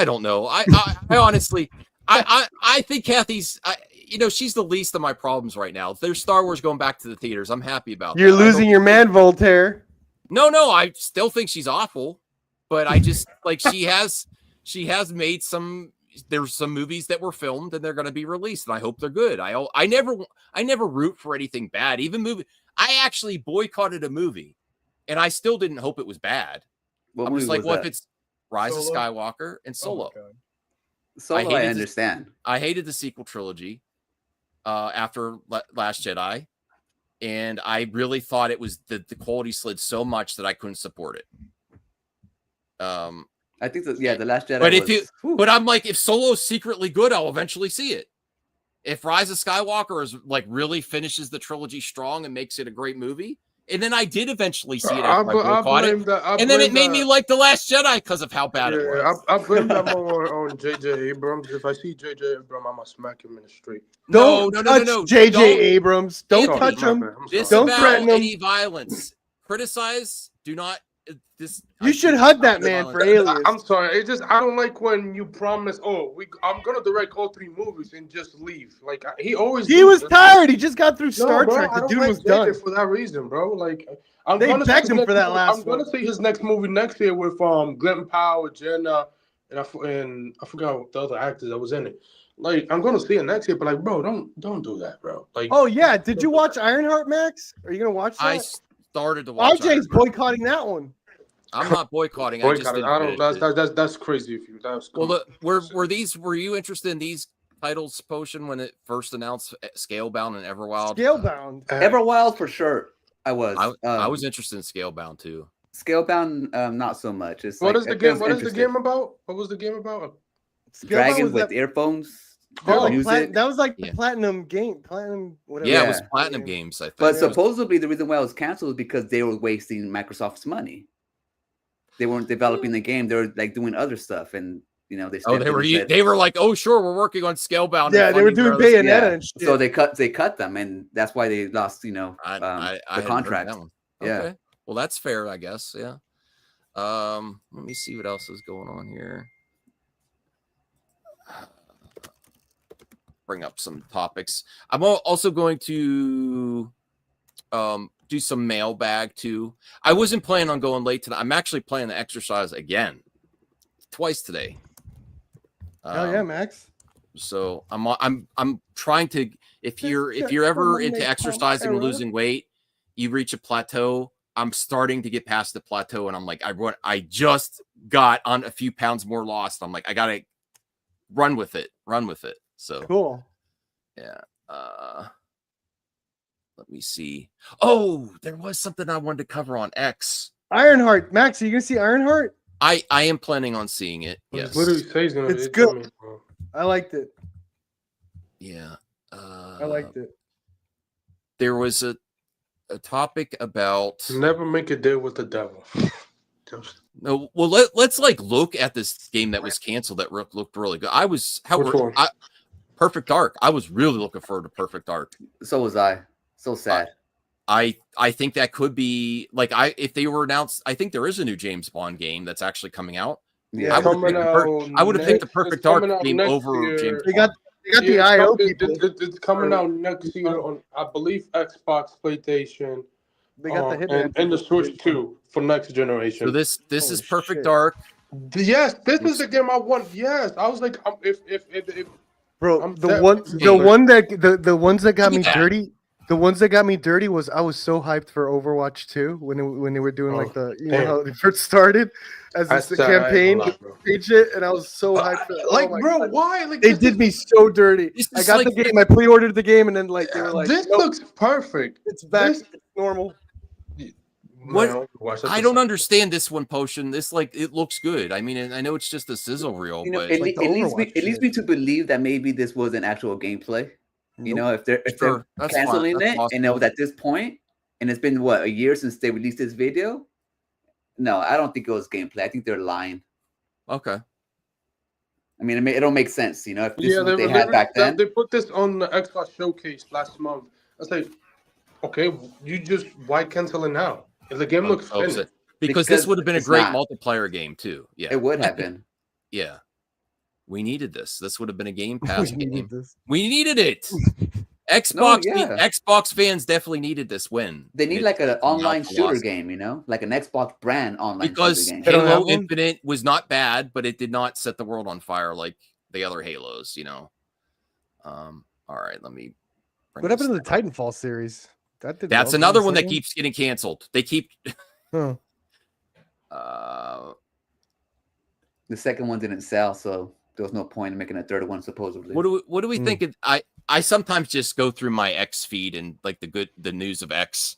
don't know. I honestly, I think Kathy's. She's the least of my problems right now. There's Star Wars going back to the theaters. I'm happy about. You're that. losing your man, Voltaire. No, I still think she's awful, but I just like she has made some. There's some movies that were filmed and they're going to be released, and I hope they're good. I never root for anything bad. Even movie, I actually boycotted a movie, and I still didn't hope it was bad. I'm just like, what if it's Rise of Skywalker and Solo? Solo, I understand. I hated the sequel trilogy after Last Jedi, and I really thought it was the quality slid so much that I couldn't support it. I think that the Last Jedi. But I'm like, if Solo's secretly good, I'll eventually see it. If Rise of Skywalker is like really finishes the trilogy strong and makes it a great movie, and then I did eventually see it after I caught it, and then it made me like The Last Jedi because of how bad it was. I blame that more on J.J. Abrams. If I see J.J. Abrams, I'm gonna smack him in the street. Don't touch J.J. Abrams. Don't touch him. Don't threaten him. Any violence. Criticize. Do not. You should hug that man for Alias. I'm sorry. It's just I don't like when you promise. I'm gonna direct all 3 movies and just leave. Like he was tired. He just got through Star Trek. The dude was done for that reason, bro. Like they begged him for that last. I'm gonna see his next movie next year with Glenn Powell, Jenna, and I forgot the other actors that was in it. Like I'm gonna see it next year, but like, bro, don't do that, bro. Like, oh yeah, did you watch Ironheart, Max? Are you gonna watch that? I started to watch. RJ's boycotting that one. I'm not boycotting. That's crazy of you. That's cool. Well, were you interested in these titles, Potion, when it first announced Scalebound and Everwild? Scalebound, Everwild for sure. I was. I was interested in Scalebound too. Scalebound, not so much. It's what is the game? What is the game about? What was the game about? Dragons with earphones. That was like the platinum game. Platinum, whatever. Yeah, it was Platinum Games, I think. But supposedly the reason why it was canceled is because they were wasting Microsoft's money. They weren't developing the game; they were like doing other stuff, and they. They were like, oh sure, we're working on Scalebound. Yeah, they were doing Bayonetta and shit. So they cut them, and that's why they lost. The contract. Yeah. Okay. Well, that's fair, I guess. Yeah. Let me see what else is going on here. Bring up some topics. I'm also going to do some mailbag too. I wasn't planning on going late tonight. I'm actually planning to exercise again twice today. Oh yeah, Max. So I'm trying to. If you're ever into exercising and losing weight, you reach a plateau. I'm starting to get past the plateau, and I'm like, I just got on a few pounds more lost. I'm like, I gotta run with it. So cool. Yeah. Let me see. Oh, there was something I wanted to cover on X. Ironheart. Max, are you gonna see Ironheart? I am planning on seeing it. Yes. It's good. I liked it. Yeah. I liked it. There was a topic about never make a deal with the devil. No, well, let's look at this game that was canceled that looked really good. Perfect Dark. I was really looking forward to Perfect Dark. So was I. So sad. I think that could be if they were announced. I think there is a new James Bond game that's actually coming out. Yeah, I would have picked the Perfect Dark game over James Bond. They got the IO people. It's coming out next year on, I believe, Xbox, PlayStation. They got the Hitman and the Switch 2 for next generation. So this is Perfect Dark. Yes, this is the game I want. Yes, I was like, if bro, the ones that got me dirty. The ones that got me dirty was I was so hyped for Overwatch 2 when they were doing know how they first started as the campaign and I was so hyped for that. Why? Like they did me so dirty. I got the game, I pre-ordered the game, and then they were like, this looks perfect. It's back. It's normal. What? I don't understand this one, Potion. This it looks good. I mean, I know it's just a sizzle reel, but it leads me to believe that maybe this was an actual gameplay. If they're canceling it, and it was at this point, and it's been a year since they released this video. No, I don't think it was gameplay. I think they're lying. Okay. I mean, it don't make sense, if this is what they had back then. They put this on the Xbox Showcase last month. I was like, okay, why cancel it now? If the game looks finished. Because this would have been a great multiplayer game too. Yeah, it would have been. Yeah. We needed this. This would have been a Game Pass We needed game. this. We needed it. Xbox yeah. Xbox fans definitely needed this win. They need It like an took them out online the shooter loss. game, you know, like an Xbox brand online Because shooter game. They don't have Halo one? Infinite was not bad, but it did not set the world on fire like the other Halos, you know. All right, let me bring What happened to this the down. Titanfall series? That did That's well. another The one that second keeps getting canceled. They keep Huh. The second one didn't sell, so there was no point in making a third one. Supposedly. what do we think? I sometimes just go through my X feed and like the news of X.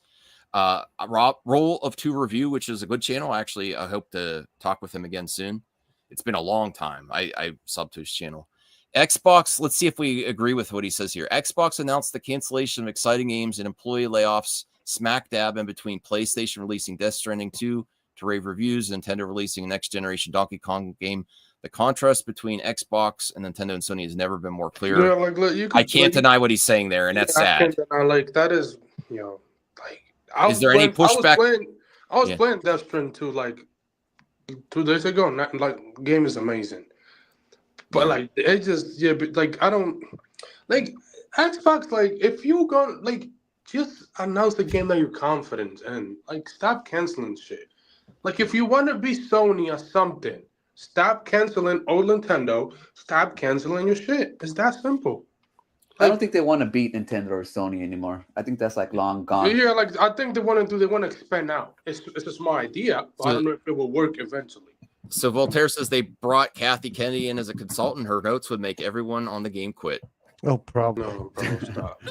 Roll of Two Review, which is a good channel. Actually, I hope to talk with him again soon. It's been a long time. I subbed to his channel. Xbox, let's see if we agree with what he says here. Xbox announced the cancellation of exciting games and employee layoffs smack dab in between PlayStation releasing Death Stranding 2 to rave reviews, Nintendo releasing a next generation Donkey Kong game. The contrast between Xbox and Nintendo and Sony has never been more clear. Yeah, like look, you I can't deny what he's saying there, and that's I sad. can't deny, like that is, you know, like Is there any pushback? I was playing Death Stranding 2 like 2 days ago. And like game is amazing, but like it just but like I don't like Xbox. Like if you go like just announce the game that you're confident in. Like stop canceling shit. Like if you want to be Sony or something, stop canceling old Nintendo. Stop canceling your shit. It's that simple. I don't think they want to beat Nintendo or Sony anymore. I think that's like long gone. Yeah, like I think they want to expand out. It's a small idea, but I don't know if it will work eventually. So Voltaire says they brought Kathy Kennedy in as a consultant. Her notes would make everyone on the game quit. No problem. No, bro, stop.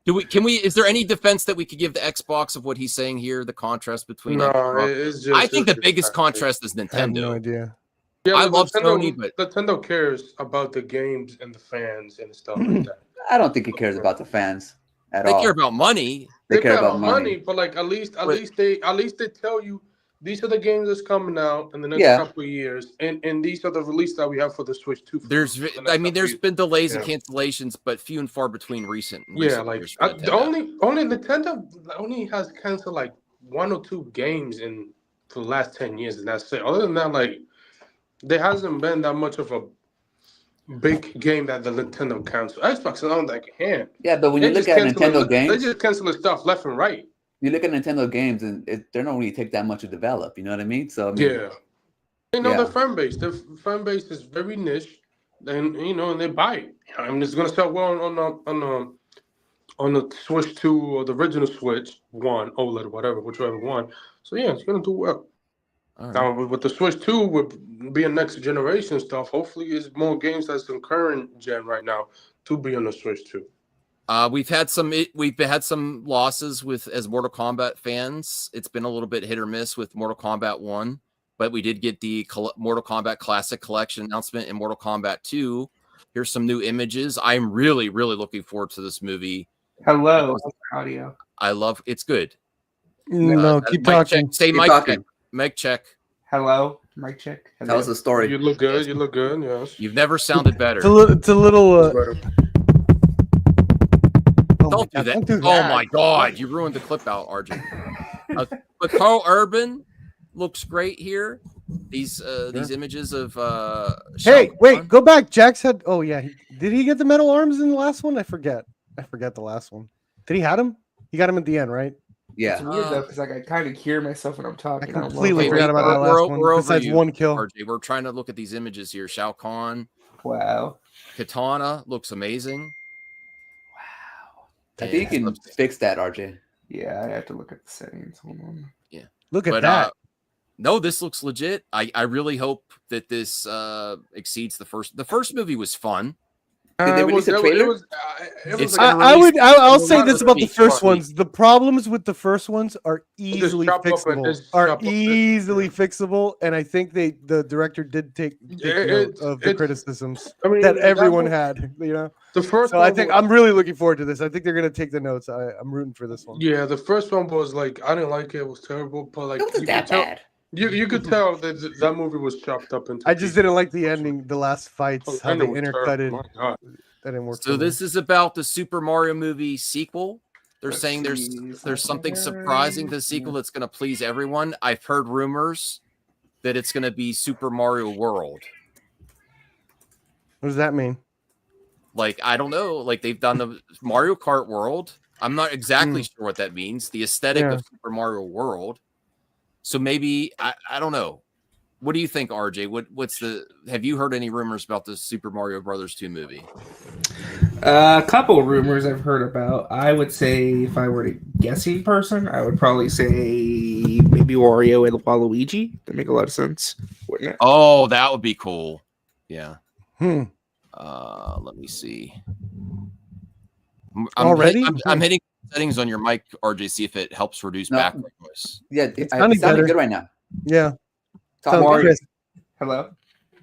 Is there any defense that we could give the Xbox of what he's saying here? The contrast between No, Xbox? it's just. I think it's the biggest just contrast is I have Nintendo. no idea. Yeah, I but love Sony, but Nintendo cares about the games and the fans and stuff like that. I don't think he cares about the fans at they all. care about money. They care about money. But like at least they tell you these are the games that's coming out in the next Yeah. couple of years, and these are the releases that we have for the Switch 2. There's been delays and cancellations, but few and far between recent like years for the only Nintendo only has canceled like 1 or 2 games for the last 10 years, and that's it. Other than that, like there hasn't been that much of a big game that the Nintendo canceled. Xbox is on that hand. Yeah, but when you look at Nintendo games, they just cancel stuff left and right. You look at Nintendo games, and they don't really take that much to develop. You know what I mean? So I mean, Yeah, the fan base. The fan base is very niche, and and they buy it. I mean, it's gonna sell well on the Switch 2 or the original Switch 1, OLED, whichever one. So yeah, it's gonna do well. All right. Now with the Switch 2 would be a next generation stuff. Hopefully, it's more games that's in current gen right now to be on the Switch 2. We've had some losses as Mortal Kombat fans. It's been a little bit hit or miss with Mortal Kombat 1, but we did get the Mortal Kombat Classic Collection announcement in Mortal Kombat 2. Here's some new images. I'm really, really looking forward to this movie. Hello, audio. I love it's good. No, keep talking. Say Keep mic talking. check. Mic check. Hello, mic check. Hello. Tell us the story. You look good. You look good. Yes. You've never sounded better. It's a little. Don't do that. Oh my God, you ruined the clip out, RJ. But Carl Urban looks great here. These images of Hey, Shao wait, Kahn. go back. Jack said, "Oh yeah, did he get the metal arms in the last one? I forget the last one. Did he have him? He got him at the end, right? Yeah. It's weird though, because like I kind of hear myself when I'm talking. I completely Wait, forgot about that last one. we're over Besides you, one kill. RJ. We're trying to look at these images here. Shao Kahn, Wow. Katana looks amazing. I think you can fix that, RJ. Yeah, I have to look at the settings. Hold on. Yeah. Look at that. No, this looks legit. I really hope that this exceeds the first. The first movie was fun. Did they release a trailer? I'll say this about the first ones. The problems with the first ones are easily fixable. And I think the director did take note of the criticisms that everyone had. You know, the first. So I think I'm really looking forward to this. I think they're gonna take the notes. I'm rooting for this one. Yeah, the first one was like I didn't like it. It was terrible, but like It wasn't that bad. You could tell that movie was chopped up into. I just didn't like the ending, the last fights, how they intercutted. That didn't work. So this is about the Super Mario movie sequel. They're saying there's something surprising to the sequel that's going to please everyone. I've heard rumors that it's going to be Super Mario World. What does that mean? Like, I don't know. Like, they've done the Mario Kart World. I'm not exactly sure what that means. The aesthetic Yeah. of Super Mario World. So maybe I don't know. What do you think, RJ? What's the? Have you heard any rumors about the Super Mario Brothers 2 movie? A couple rumors I've heard about. I would say, if I were to guessing person, I would probably say maybe Wario and Waluigi. That make a lot of sense, wouldn't it? Oh, that would be cool. Yeah. Let me see. Already? I'm hitting settings on your mic, RJ. See if it helps reduce background noise. Yeah, It's it sounding sounded better. good right now. Yeah. Talk Sounds more. crisp. Hello?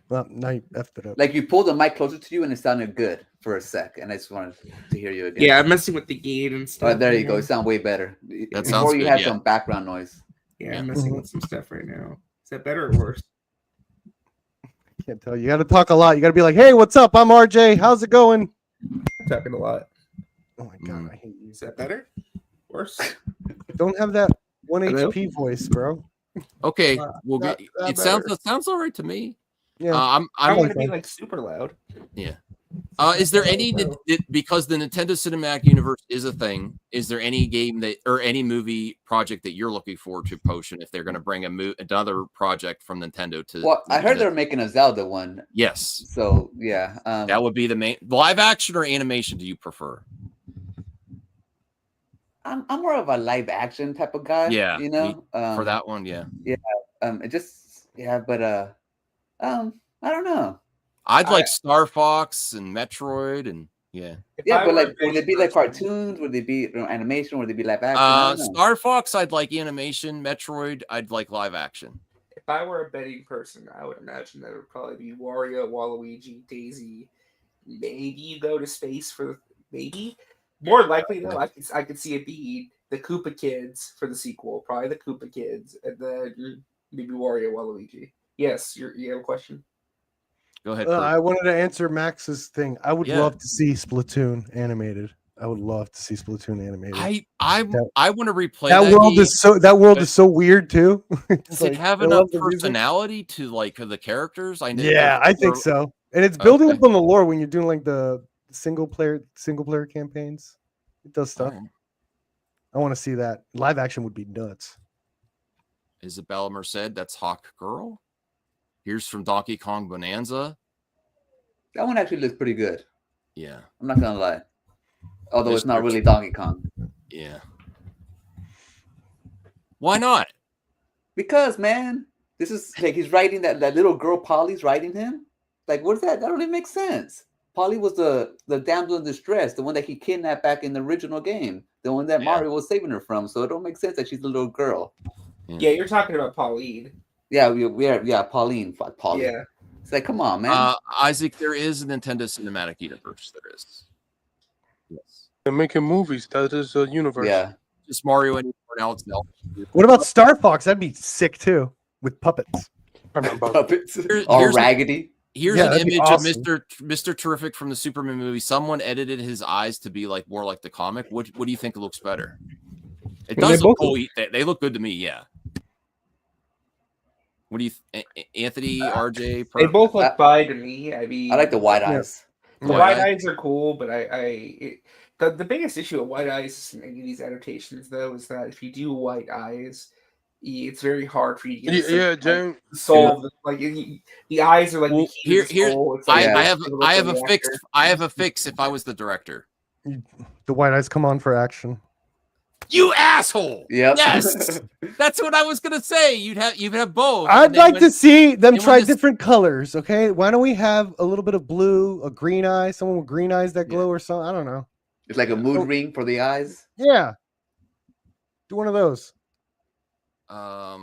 Well, now you effed it up. Like you pulled the mic closer to you and it sounded good for a sec, and I just wanted to hear you again. Yeah, I'm messing with the gain and stuff. Oh, there you go. It sounds way better. That Before sounds you good, had yeah. some background noise. Yeah, I'm messing with some stuff right now. Is that better or worse? Can't tell. You got to talk a lot. You got to be like, "Hey, what's up? I'm RJ. How's it going?" I'm talking a lot. Oh my god, I hate you. Is that better? Worse? Don't have that 1 Hello? HP voice, bro. Okay, we'll Not get. that It sounds better. all right to me. Yeah. I want to be like super loud. Yeah. Is there any because the Nintendo Cinematic Universe is a thing? Is there any game that or any movie project that you're looking forward to, Potion? If they're going to bring another project from Nintendo to Well, I heard they're making a Zelda one. Yes. So yeah, that would be the main live action or animation. Do you prefer? I'm more of a live action type of guy. Yeah, you know, for that one, yeah. Yeah, it just but I don't know. I'd like Star Fox and Metroid and yeah. Yeah, but like, would they be like cartoons? Would they be animation? Would they be live action? I don't know. Star Fox, I'd like animation. Metroid, I'd like live action. If I were a betting person, I would imagine that it would probably be Wario, Waluigi, Daisy. Maybe you go to space for maybe. More likely though, I could see it be the Koopa Kids for the sequel, probably the Koopa Kids, and then maybe Wario, Waluigi. Yes, you have a question. Go ahead. I wanted to answer Max's thing. I would love to see Splatoon animated. I would love to see Splatoon animated. I want to replay that world. Game, Is so weird too. Does it have enough personality to like the characters? I know. Yeah, I think so. And it's building up on the lore when you're doing like the single player campaigns. It does stuff. I want to see that. Live action would be nuts. Isabella Merced, that's Hawk Girl. Here's from Donkey Kong Bonanza. That one actually looks pretty good. Yeah. I'm not gonna lie. Although it's not really Donkey Kong. Yeah. Why not? Because man, this is like he's riding that little girl Polly's riding him. Like, what is that? That don't even make sense. Polly was the damsel in distress, the one that he kidnapped back in the original game, the one that Mario was saving her from. So it don't make sense that she's a little girl. Yeah, you're talking about Pauline. Yeah, Pauline. Pauline. Yeah. It's like, come on, man. Isaac, there is a Nintendo Cinematic Universe. There is. Yes. They're making movies. That is a universe. Yeah. Just Mario and now it's Zelda. What about Star Fox? That'd be sick too, with puppets. Puppets. All raggedy. Here's an image of Mr. Terrific from the Superman movie. Someone edited his eyes to be like more like the comic. What do you think looks better? It does look cool. They look good to me. Yeah. What do you, Anthony, RJ? They both look fine to me. I mean, I like the wide eyes. The wide eyes are cool, but the biggest issue with white eyes in any of these adaptations, though, is that if you do white eyes, it's very hard for you to get solve. Like the eyes are like the key to the soul. It's like, I have a fix. If I was the director, the white eyes come on for action. You asshole! Yep. Yes, that's what I was gonna say. You'd have both. I'd like to see them try different colors. Okay, why don't we have a little bit of blue, a green eye, someone with green eyes that glow, or something? I don't know. It's like a mood ring for the eyes. Yeah, do one of those. I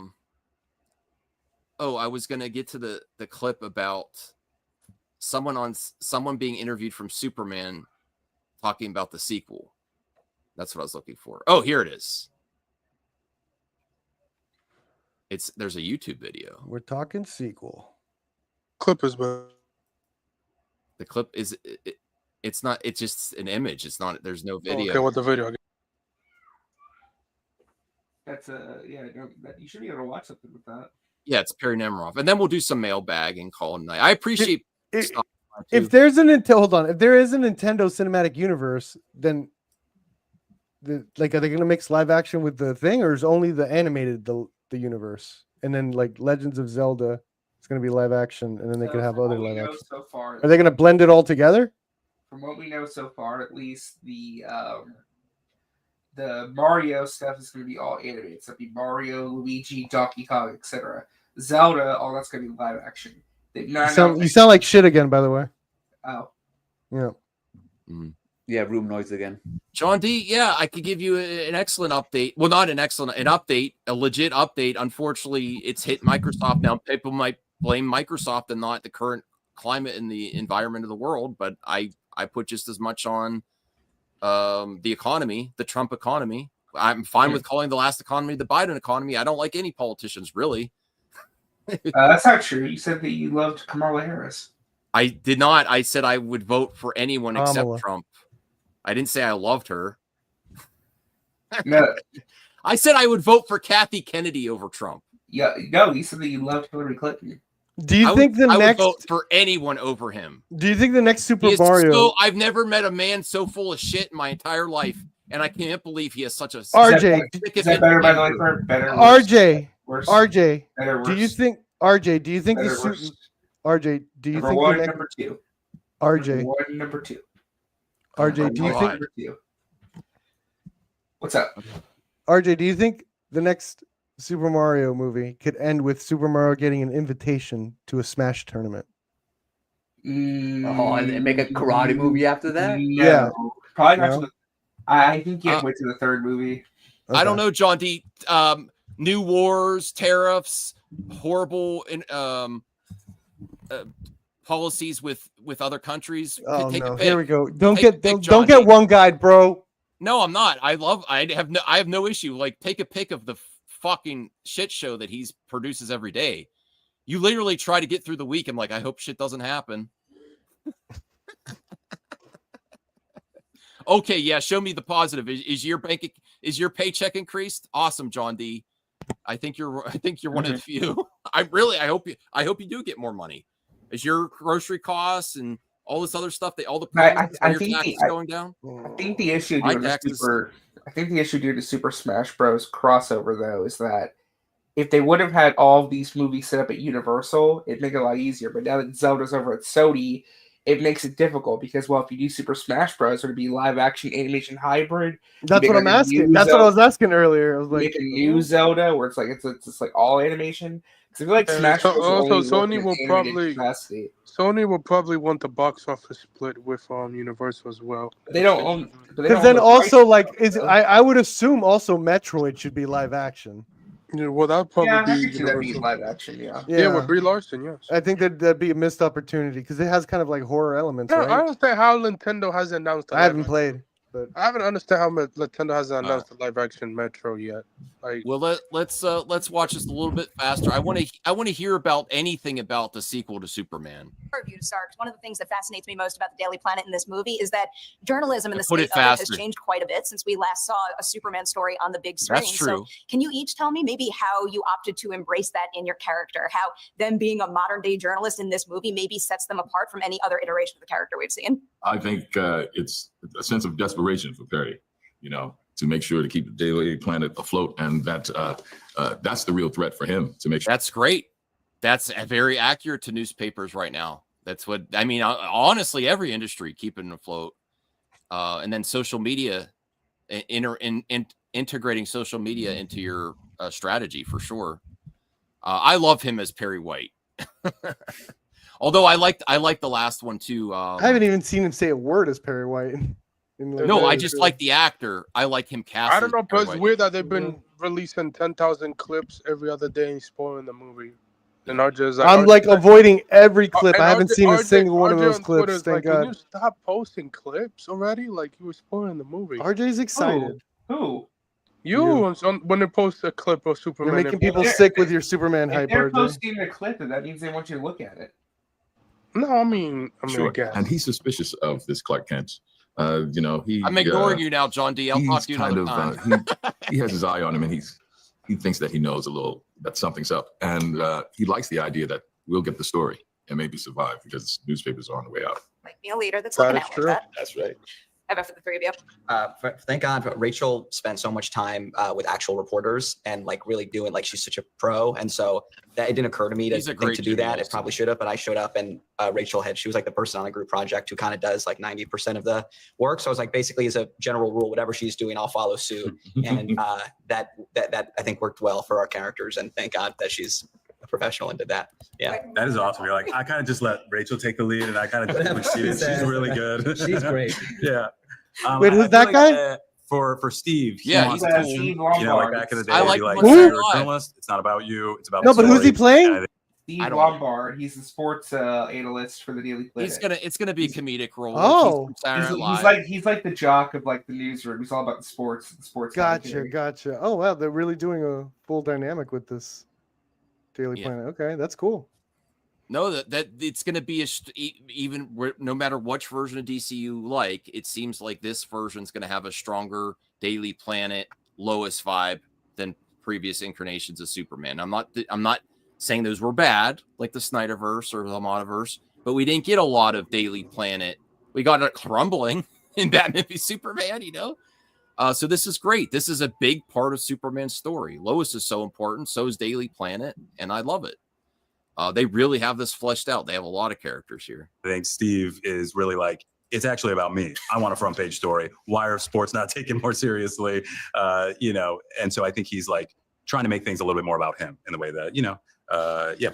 was gonna get to the clip about someone being interviewed from Superman talking about the sequel. That's what I was looking for. Oh, here it is. There's a YouTube video. We're talking sequel. Clip is better. The clip is it's not. It's just an image. It's not. There's no video. Okay, what the video? That's you should be able to watch something with that. Yeah, it's Perry Nemiroff, and then we'll do some mailbag and call him night. I appreciate stuff if there's a Nintendo, hold on, if there is a Nintendo Cinematic Universe, then like, are they gonna mix live action with the thing, or is only the animated the universe, and then like Legends of Zelda, it's gonna be live action, and then they could have other live action. So far, Are they gonna blend it all together? from what we know so far, at least the Mario stuff is going to be all animated. So it'll be Mario, Luigi, Donkey Kong, etc. Zelda, all that's going to be live action. You sound like shit again, by the way. Oh. Yeah. Yeah, room noise again. John D, yeah, I could give you an excellent update. Well, not an excellent, an update, a legit update. Unfortunately, it's hit Microsoft now. People might blame Microsoft and not the current climate and the environment of the world, but I put just as much on the economy, the Trump economy. I'm fine with calling the last economy the Biden economy. I don't like any politicians, really. That's not true. You said that you loved Kamala Harris. I did not. I said I would vote for anyone except Kamala. Trump. I didn't say I loved her. No. I said I would vote for Kathy Kennedy over Trump. Yeah, no, you said that you loved Hillary Clinton. Do you think I would next vote for anyone over him? Do you think the next Super He is Mario? I've never met a man so full of shit in my entire life, and I can't believe he has such a RJ, Is that better, by the way, for better? Worse? RJ, Worse? RJ, Better, do you worse? think RJ? Do you think the Better, Super worse? RJ? Do you Number think one, the next number two. RJ? Number one, number two. RJ, do you Number think number two. What's up? RJ? Do you think the next Super Mario movie could end with Super Mario getting an invitation to a Smash tournament? Oh, and then make a karate movie after that? No, Yeah. probably not. No? To the, I think you have to wait to the third movie. I don't know, John D. New wars, tariffs, horrible policies with other countries. Oh Take a no! pick. Here we go. Don't Take a get pick, don't John get D. one guide, bro. No, I'm not. I have no issue. Like, take a pick of the fucking shit show that he produces every day. You literally try to get through the week. I'm like, I hope shit doesn't happen. Okay, yeah, show me the positive. Is your paycheck increased? Awesome, John D. I think you're one of the few. I hope you do get more money. Is your grocery costs and all this other stuff, all the I your think taxes going down? I think the issue My due to taxes- Super Smash Bros. Crossover though is that if they would have had all of these movies set up at Universal, it'd make it a lot easier. But now that Zelda's over at Sony, it makes it difficult because, well, if you do Super Smash Bros, it'd be live action animation hybrid. That's what I'm asking. That's what I was asking earlier. I was like, make a new Zelda where it's like it's like all animation. Because I feel like Smash Bros. Also, only Sony works will in probably animated capacity. Sony will probably want the box office split with Universal as well. They don't own. because then also like I would assume also Metroid should be live action. Yeah, well, that'd probably Yeah, I be could see that being Universal. live action. Yeah. Yeah, with Brie Larson, yes. I think that'd be a missed opportunity because it has kind of like horror elements, No, right? I don't understand how Nintendo hasn't announced. I haven't played, but I haven't understand how Nintendo hasn't announced the live action Metro yet. Like, Well, let's watch this a little bit faster. I want to hear about anything about the sequel to Superman. Review to start. One of the things that fascinates me most about the Daily Planet in this movie is that journalism in the Put state it of it has faster. changed quite a bit since we last saw a Superman story on the big screen. That's true. So can you each tell me maybe how you opted to embrace that in your character? How them being a modern day journalist in this movie maybe sets them apart from any other iteration of the character we've seen? I think it's a sense of desperation for Perry, to make sure to keep the Daily Planet afloat, and that's the real threat for him to make sure. That's great. That's very accurate to newspapers right now. That's what I mean. Honestly, every industry keeping afloat, and then social media, integrating social media into your strategy for sure. I love him as Perry White. Although I like the last one too. I haven't even seen him say a word as Perry White. No, I just like the actor. I like him cast. I don't know, as but Perry it's White. weird that they've been releasing 10,000 clips every other day and spoiling the movie. And RJ's like, I'm like avoiding every clip. and I haven't seen a RJ single one of RJ those on Twitter clips. is Thank like, Can you God. stop posting clips already? Like, you were spoiling the movie. RJ's excited. Who? You. When they post a clip of Superman. You're making in- people sick with your Superman If hype, they're RJ. posting the clip, then that means they want you to look at it. No, I mean, Sure. I guess. And he's suspicious of this Clark Kent. He. I'm ignoring you now, John D. I'll talk to you another time. He has his eye on him, and he thinks that he knows that something's up, and he likes the idea that we'll get the story, and maybe survive because newspapers are on the way out. Might be a leader that's That looking is out true. like that. That's right. I bet for the three of you. Thank God Rachel spent so much time with actual reporters and like really doing like she's such a pro, and so that it didn't occur to me to He's a think great to do that. Jimmy It probably should have, but I showed up and Rachel she was like the person on the group project who kind of does like 90% of the work. So I was like, basically as a general rule, whatever she's doing, I'll follow suit, and that I think worked well for our characters, and thank God that she's a professional and did that. Yeah, that is awesome. You're like, I kind of just let Rachel take the lead, and I kind of did what she did. She's really good. She's great. Yeah. Wait, who's that guy? For Steve. Yeah, he's he's cool. Steve You know, like Lombard. back in the day, I it'd like be like, him you're a live. journalist. It's not about you. It's about No, the but who's he story. playing? And I think- Steve I don't Lombard. He's the sports analyst for the Daily Planet. It's gonna be a comedic role. Oh. He's from Saturday Night He's Live. he's like the jock of like the newsroom. He's all about the sports. Gotcha, gotcha. Oh wow, they're really doing a full dynamic with this Daily Yeah. Planet. Okay, that's cool. No, that it's going to be no matter which version of DC you like, it seems like this version is going to have a stronger Daily Planet Lois vibe than previous incarnations of Superman. I'm not saying those were bad, like the Snyderverse or the Monoverse, but we didn't get a lot of Daily Planet. We got it crumbling in Batman v Superman, you know. So this is great. This is a big part of Superman's story. Lois is so important, so is Daily Planet, and I love it. They really have this fleshed out. They have a lot of characters here. I think Steve is really like, it's actually about me. I want a front page story. Why are sports not taken more seriously? You know, and so I think he's like trying to make things a little bit more about him in the way that, you know,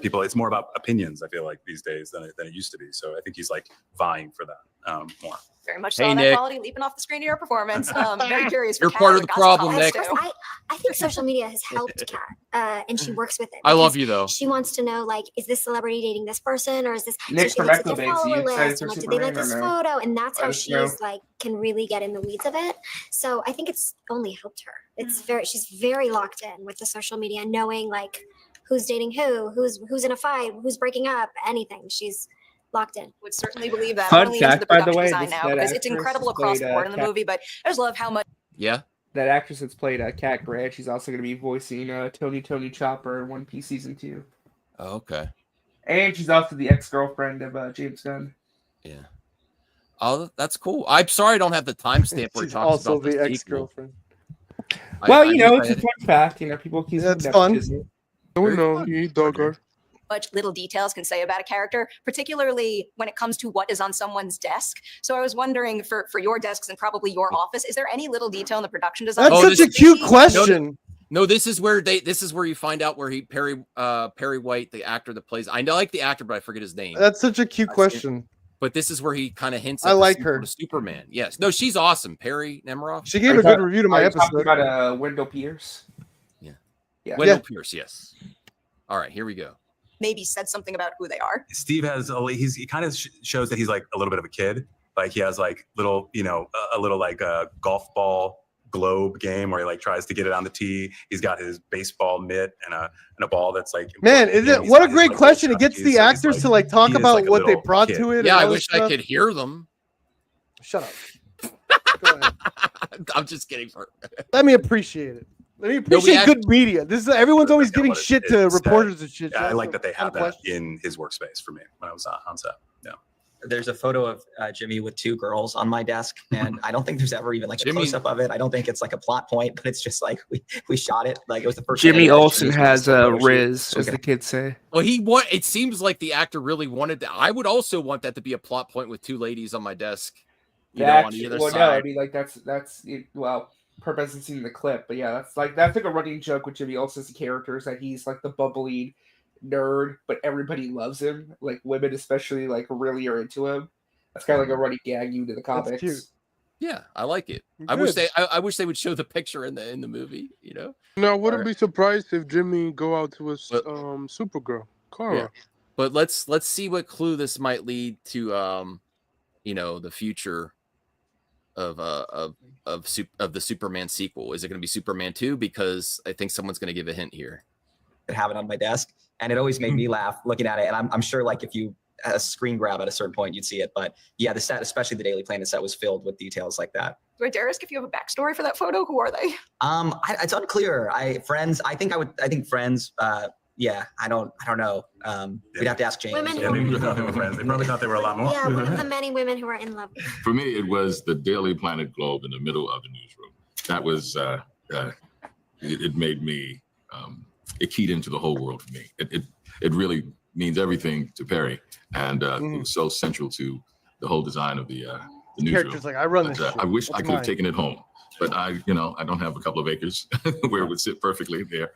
people, it's more about opinions, I feel like these days than it used to be. So I think he's like vying for that more. Very much Hey, saw that Nick. quality leaping off the screen to your performance. Very curious. for You're Kat, part of what the gossip problem, columns Nick. do. I think social media has helped Kat, and she works with it. I love because you, though. She wants to know, like, is this celebrity dating this person, or is this? Nick so she from looks at their Echo Banks, are you follower excited list, for and like, did they like Superman this or no? photo? And that's Let how us know. she's like can really get in the weeds of it. So I think it's only helped her. She's very locked in with the social media, knowing like who's dating who's in a fight, who's breaking up, anything. She's locked in. Would certainly believe that. Fun I'm really into fact, the by the production way, design this- now that because it's actress incredible across the played, board in the Kat- movie. But I just love how much. Yeah. That actress that's played Cat Grant, she's also going to be voicing Tony Chopper in One Piece Season 2. Oh, okay. And she's also the ex-girlfriend of James Gunn. Yeah. Oh, that's cool. I'm sorry I don't have the timestamp where it She's talks also about the the sequel. ex-girlfriend. Well, I you know, wish it's I a had- fun fact. You know, people keep That's fun. Oh no, you eat dogger. much little details can say about a character, particularly when it comes to what is on someone's desk. So I was wondering for your desks and probably your office, is there any little detail in the production design? That's such a cute question. No, this is where you find out where Perry White, the actor that plays. I know like the actor, but I forget his name. That's such a cute question. But this is where he kind of hints. I At the like sequel her. to Superman. Yes. No, she's awesome. Perry Nemiroff. She gave a good review to my Are you talking episode. about Wendell Pierce? Yeah. Yeah. Wendell Pierce. Yes. All right. Here we go. Maybe said something about who they are. Steve has he kind of shows that he's like a little bit of a kid. Like he has like little, you know, a little like a golf ball globe game where he like tries to get it on the tee. He's got his baseball mitt and a ball that's like. Man, is it what a great question? It gets the actors to like talk about what they brought to it. Yeah, and I all wish this I stuff. could hear them. Shut up. I'm just kidding. Let me appreciate it. Let me No, we appreciate act- good media. This is everyone's always giving what it shit is. to It's that- reporters and shit. I so like that they that's have not a that question. in his workspace for me when I was on set. Yeah. There's a photo of Jimmy with two girls on my desk, and I don't think there's ever even like a Jimmy- close up of it. I don't think it's like a plot point, but it's just like we shot it. Like it was the first. Jimmy thing I Olsen used has was the photo shoot, Riz, so we as could- the kids say. Well, it seems like the actor really wanted that. I would also want that to be a plot point with two ladies on my desk. You know, on either Well, side. no, I mean like that's well, Perp hasn't seen the clip, but yeah, that's like a running joke with Jimmy Olsen's characters that he's like the bubbly nerd, but everybody loves him. Like women especially like really are into him. That's kind of like a running gag you to the That's cute. comics. Yeah, I like it. I Good. wish they would show the picture in the movie. You know. No, I wouldn't be surprised if Jimmy go out to a Supergirl, Kara. Yeah. But let's see what clue this might lead to. You know, the future of the Superman sequel. Is it going to be Superman 2? Because I think someone's going to give a hint here. have it on my desk, and it always made me laugh looking at it. And I'm sure like if you had a screen grab at a certain point, you'd see it. But yeah, the set, especially the Daily Planet set, was filled with details like that. Do I dare ask if you have a backstory for that photo? Who are they? It's unclear. I think Friends yeah, I don't know. We'd have to ask James. Women Yeah, maybe thought they were friends. They probably thought they were a lot more. Yeah, one of the many women who are in love. For me, it was the Daily Planet Globe in the middle of the newsroom. That was it made me it keyed into the whole world for me. It really means everything to Perry, and it was so central to the whole design of the newsroom. Character's like, I run this. I wish I That's could have mine. taken it home, but I don't have a couple of acres where it would sit perfectly there.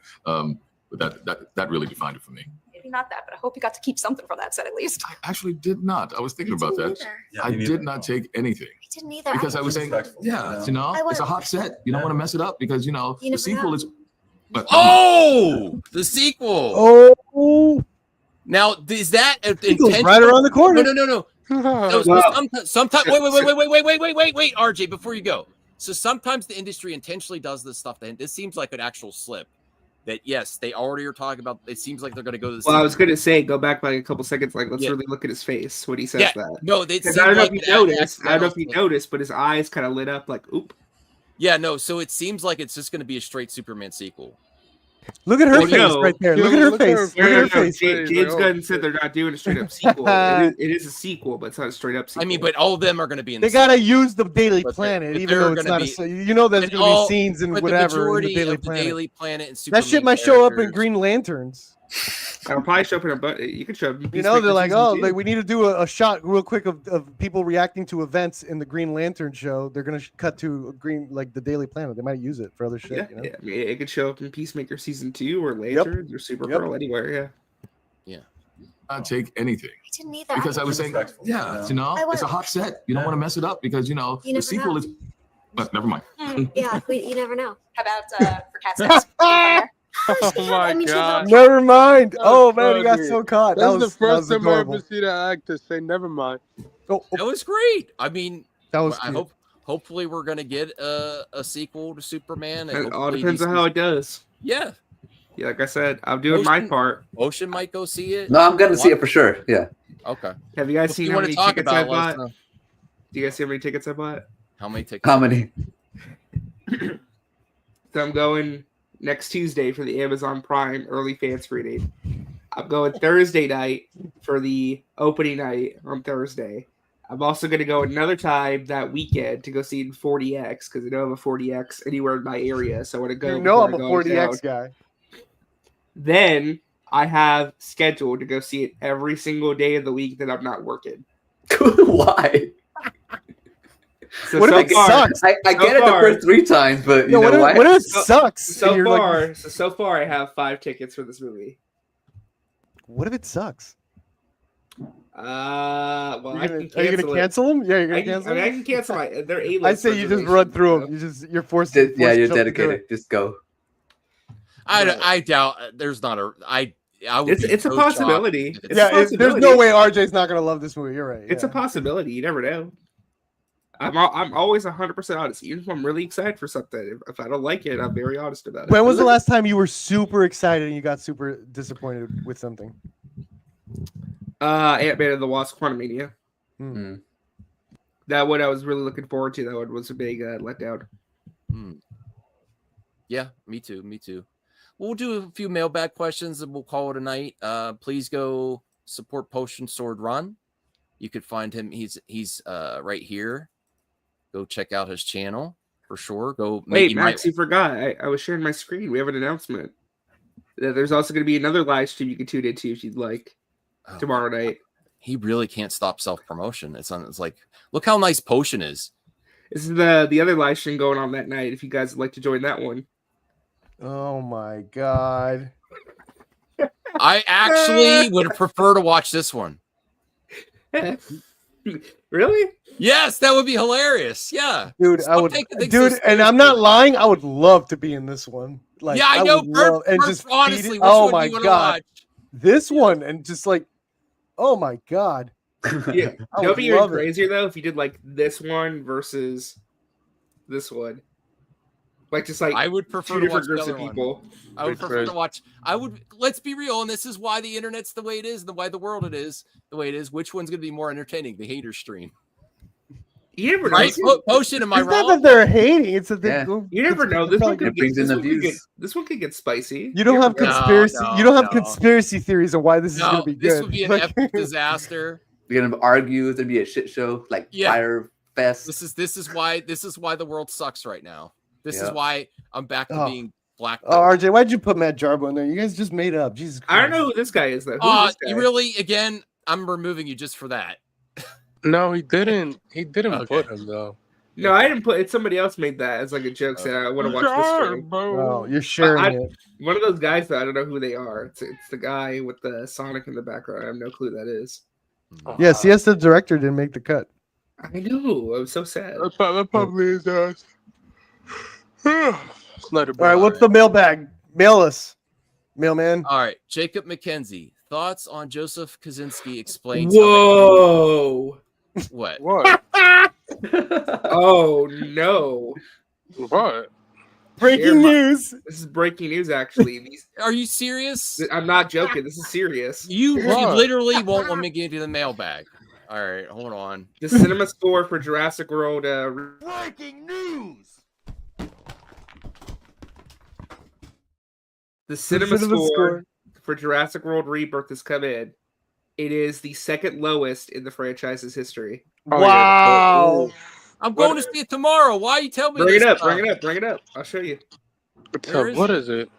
But that really defined it for me. Maybe not that, but I hope you got to keep something from that set at least. I actually did not. I was thinking about that. Yeah, I me neither. did not take anything I didn't either. because I was saying, yeah, it's a hot set. You don't want to mess it up because You the never sequel know. is. But The sequel. Oh, Now, is that Sequel's intentional? right around the corner. No. Sometimes. Wait, RJ, before you go. So sometimes the industry intentionally does this stuff. This seems like an actual slip. That yes, they already are talking about. It seems like they're going to go to the. Well, I was gonna say, go back like a couple seconds. Like, let's Yeah. really look at his face when he says Yeah, that. no, they Because seem I don't know like if you an noticed. I don't know if you accidental- noticed, but his eyes kind of lit up. Like, oop. Yeah, no. So it seems like it's just going to be a straight Superman sequel. Look at her Well, face no. right there. Yeah, Look at her look at her face. Look at her face. James Gunn said they're not doing a straight up sequel. It is a sequel, but it's not a straight up sequel. I mean, but all of them are going to be in. They the gotta use the Daily But Planet, they're even though it's gonna not. be- There's and gonna all- be scenes and but whatever the majority in the Daily of Planet. the Daily Planet and That Superman shit might show up in characters- Green Lanterns. I'll probably show up in a but you could show up. in You know, they're Peacemaker like, season oh, 2. like we need to do a shot real quick of people reacting to events in the Green Lantern show. They're gonna cut to the Daily Planet. They might use it for other shit. Yeah, you know? yeah. I mean, it could show up in Peacemaker season 2 or Lanterns or Supergirl anywhere. Yeah. not take anything I didn't either. because I was saying, yeah, I it's a hot set. You don't want to mess it up because You the never sequel know. is. But never mind. Yeah, you never know. How about for cat sex? Oh my god. Never mind. That Oh was man, he got funny. so caught. That's That was the first that was time I adorable. ever see that actor say never mind. That was great. I mean, That was I cute. hopefully we're gonna get a sequel to Superman. And It all hopefully depends these- on how it does. Yeah, Yeah, like I said, I'm doing my part. Ocean might go see it. No, I'm gonna see it for sure. Yeah. Okay. Have you guys If seen you how wanna many talk tickets about I it, let us bought? know. Do you guys see how many tickets I bought? How many tickets? How many? So I'm going next Tuesday for the Amazon Prime early fan screening. I'm going Thursday night for the opening night on Thursday. I'm also going to go another time that weekend to go see it in 40X because I don't have a 40X anywhere in my area. So I want to go. You know I'm before a I go out of 40X town. guy. Then I have scheduled to go see it every single day of the week that I'm not working. Why? So, What if so it far, sucks? I so get it the far- first 3 times, but you No, know what if it So- sucks? So and you're far, like, so far, I have 5 tickets for this movie. what if it sucks? Well, Are I can you gonna cancel it. cancel them? Yeah, you're I gonna can, cancel I mean, I them. can cancel my. They're A-list. I say you just run through them. You're forced. Yeah, forced you're yourself to do dedicated. it. Just go. I doubt there's not a. I would. It's be a so possibility. shocked if It's Yeah, a there's possibility. no way RJ's not gonna love this movie. You're right. It's a possibility. You never know. I'm always 100% honest. Even if I'm really excited for something, if I don't like it, I'm very honest about it. When was the last time you were super excited and you got super disappointed with something? Ant-Man and the Wasp: Quantumania. Hmm. That one I was really looking forward to. That one was a big letdown. Yeah, me too. Me too. We'll do a few mailbag questions and we'll call it a night. Please go support Potion Sword Run. You could find him. He's right here. Go check out his channel for sure. Go. Wait, Max, you forgot. I was sharing my screen. We have an announcement. There's also going to be another live stream you can tune into if you'd like tomorrow night. He really can't stop self promotion. It's like, look how nice Potion is. This is the other live stream going on that night. If you guys would like to join that one. Oh my god. I actually would prefer to watch this one. Really? Yes, that would be hilarious. Yeah, Dude, Stop I would, taking things so dude, and I'm not lying. I would love to be in this one. Like, yeah, I know. would love- and just feed honestly, it- which oh one my do you want god, to watch? this one, and just like, oh my god, Yeah. I It'll would be even love it. crazier though if you did like this one versus this one. Like just like I would prefer two to watch different the groups of other one. people. I would prefer to watch. I would. Let's be real, and this is why the internet's the way it is, and why the world it is the way it is. Which one's going to be more entertaining? The hater stream. You never know. Right? Potion, am I It's not wrong? that they're hating. It's that they Yeah. go. You never know. This one could brings in the views. This one could get spicy. You don't have never know. conspiracy. you don't have no. conspiracy theories on why this is No, gonna be good. this would be an Like- epic disaster. We're gonna argue. It's gonna be a shit show, like Yeah. Fire Fest. This is why the world sucks right now. This is Yeah. why I'm back to Oh. being black. Oh, RJ, why'd you put Matt Jarbo in there? You guys just made up. Jesus Christ. I don't know who this guy is though. Who is this guy? You really again? I'm removing you just for that. No, he didn't. He didn't Okay. put him though. No, I didn't put it. Somebody else made that as like a joke. Said I want to watch this stream. Oh, you're sharing it. One of those guys that I don't know who they are. It's the guy with the Sonic in the background. I have no clue who that is. Yeah, Siesta director didn't make the cut. I know. I'm so sad. That probably is us. All right, what's the mailbag? Mail us, mailman. All right, Jacob McKenzie. Thoughts on Joseph Kaczynski explains. Whoa! What? What? Oh no! What? Breaking news. This is breaking news. Actually, Are you serious? I'm not joking. This is serious. You What? literally won't want me to get into the mailbag. All right, hold on. The cinema score for Jurassic World. Breaking news. The cinema score for Jurassic World Rebirth has come in. It is the second lowest in the franchise's history. Wow. I'm going to see it tomorrow. Why you tell me Bring this it up. stuff? Bring it up. Bring it up. I'll show you. What is it?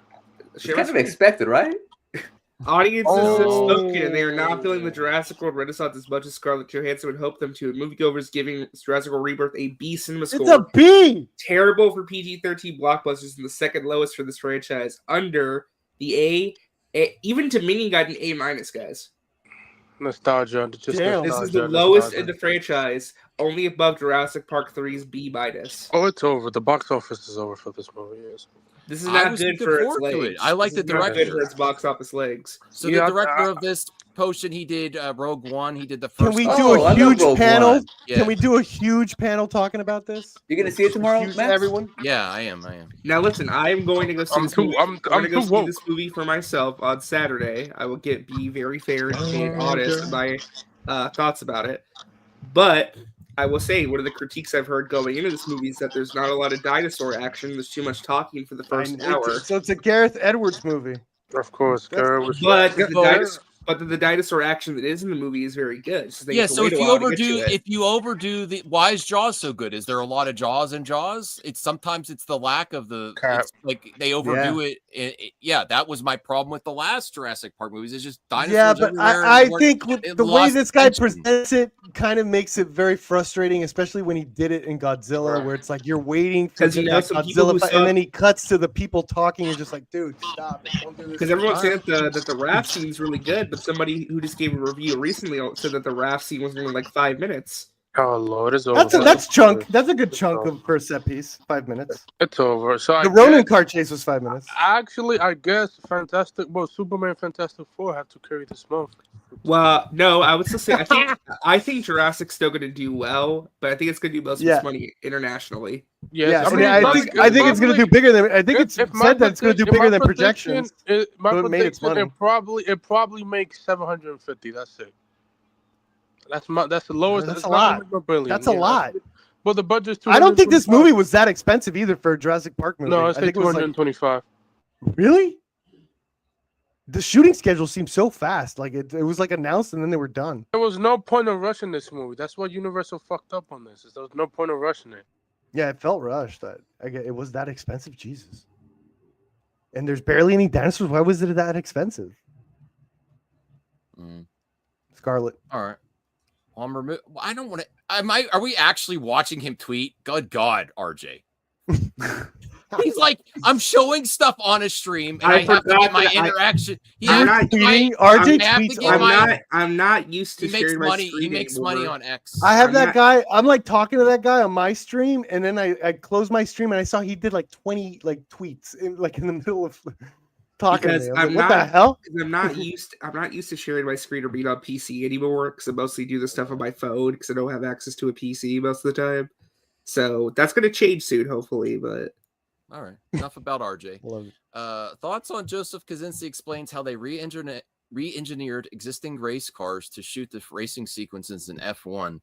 It's kind of expected, right? Audiences have Oh. spoken. They are not feeling the Jurassic World Renaissance as much as Scarlett Johansson would hope them to. Moviegoers giving Jurassic World Rebirth a B cinema score. It's a B. Terrible for PG-13 blockbusters and the second lowest for this franchise. Under the A even Dominion got an A minus, guys. Nostalgia. Just Damn. This is nostalgia, the lowest nostalgia. in the franchise, only above Jurassic Park 3's B minus. Oh, it's over. The box office is over for this movie. Yes. This is I not was good looking for its forward to legs. it. I like This the is not good director. for its box office legs. So Yeah, the director of this potion, he did Rogue One. He did the first. Can we do Oh, I a love huge Rogue panel? One. Yeah. Can we do a huge panel talking about this? You're gonna see it tomorrow, Huge, Max? everyone. Yeah, I am. Now listen, I am going to go see I'm this too- movie. I'm going to go too see woke. this movie for myself on Saturday. I will be very fair and Oh, honest in my thoughts about it. But I will say one of the critiques I've heard going into this movie is that there's not a lot of dinosaur action. There's too much talking for the first hour. So it's a Gareth Edwards movie. Of course, Garrett was. But Well, the dinosaur action that is in the movie is very good. So they Yeah. have to So wait if a you while to get overdo, to it. if you overdo the, why is Jaws so good? Is there a lot of Jaws in Jaws? It's sometimes it's the lack of the. It's like they overdo it. Yeah, that was my problem with the last Jurassic Park movies. It's just dinosaurs. Yeah, but everywhere I and weren't- think with it the way lost this guy attention. presents it kind of makes it very frustrating, especially when he did it in Godzilla, where it's like you're waiting for 'Cause you know that some people Godzilla who fight, saw- and then he cuts to the people talking. You're just like, dude, stop it. Don't do this. Because everyone's saying that the raft scene is really good, but somebody who just gave a review recently said that the raft scene was only like 5 minutes. Oh Lord, it's over. That's chunk. That's a good chunk of for a set piece. 5 minutes. It's over. So I The Ronin guess, car chase was 5 minutes. actually, I guess Superman, Fantastic Four have to carry this month. Well, no, I would still say I think Jurassic's still going to do well, but I think it's going to do most of Yeah. its money internationally. Yes, I mean, I think it's going to do bigger than. I think it's if my said that it's going to do prediction- bigger than my prediction- projections. My so it made its prediction, money. it probably makes 750. That's it. That's the lowest. That's it's a not lot. even a billion. That's a lot. But the budget's I don't think this 225. movie was that expensive either for a Jurassic Park movie. No, it's I think it was like 225. really. The shooting schedule seemed so fast. Like it was like announced and then they were done. There was no point of rushing this movie. That's why Universal fucked up on this. Is there was no point of rushing it. Yeah, it felt rushed. That it was that expensive. Jesus. And there's barely any dinosaurs. Why was it that expensive? Scarlet. All right. I don't want to. Are we actually watching him tweet? Good God, RJ. He's like, I'm showing stuff on a stream, and I have to get my interaction. I'm not tweeting. I'm not used to He makes sharing my money. He screen makes anymore. money on X. I have I'm that not- guy. I'm like talking to that guy on my stream, and then I closed my stream and I saw he did like 20 like tweets in the middle of talking Because to me. I was I'm like, not, what the hell? because I'm not used to sharing my screen or being on PC anymore. Because I mostly do this stuff on my phone because I don't have access to a PC most of the time. So that's going to change soon, hopefully. But All right. Enough about RJ. Love it. Thoughts on Joseph Kaczynski explains how they re-engineered existing race cars to shoot the racing sequences in F1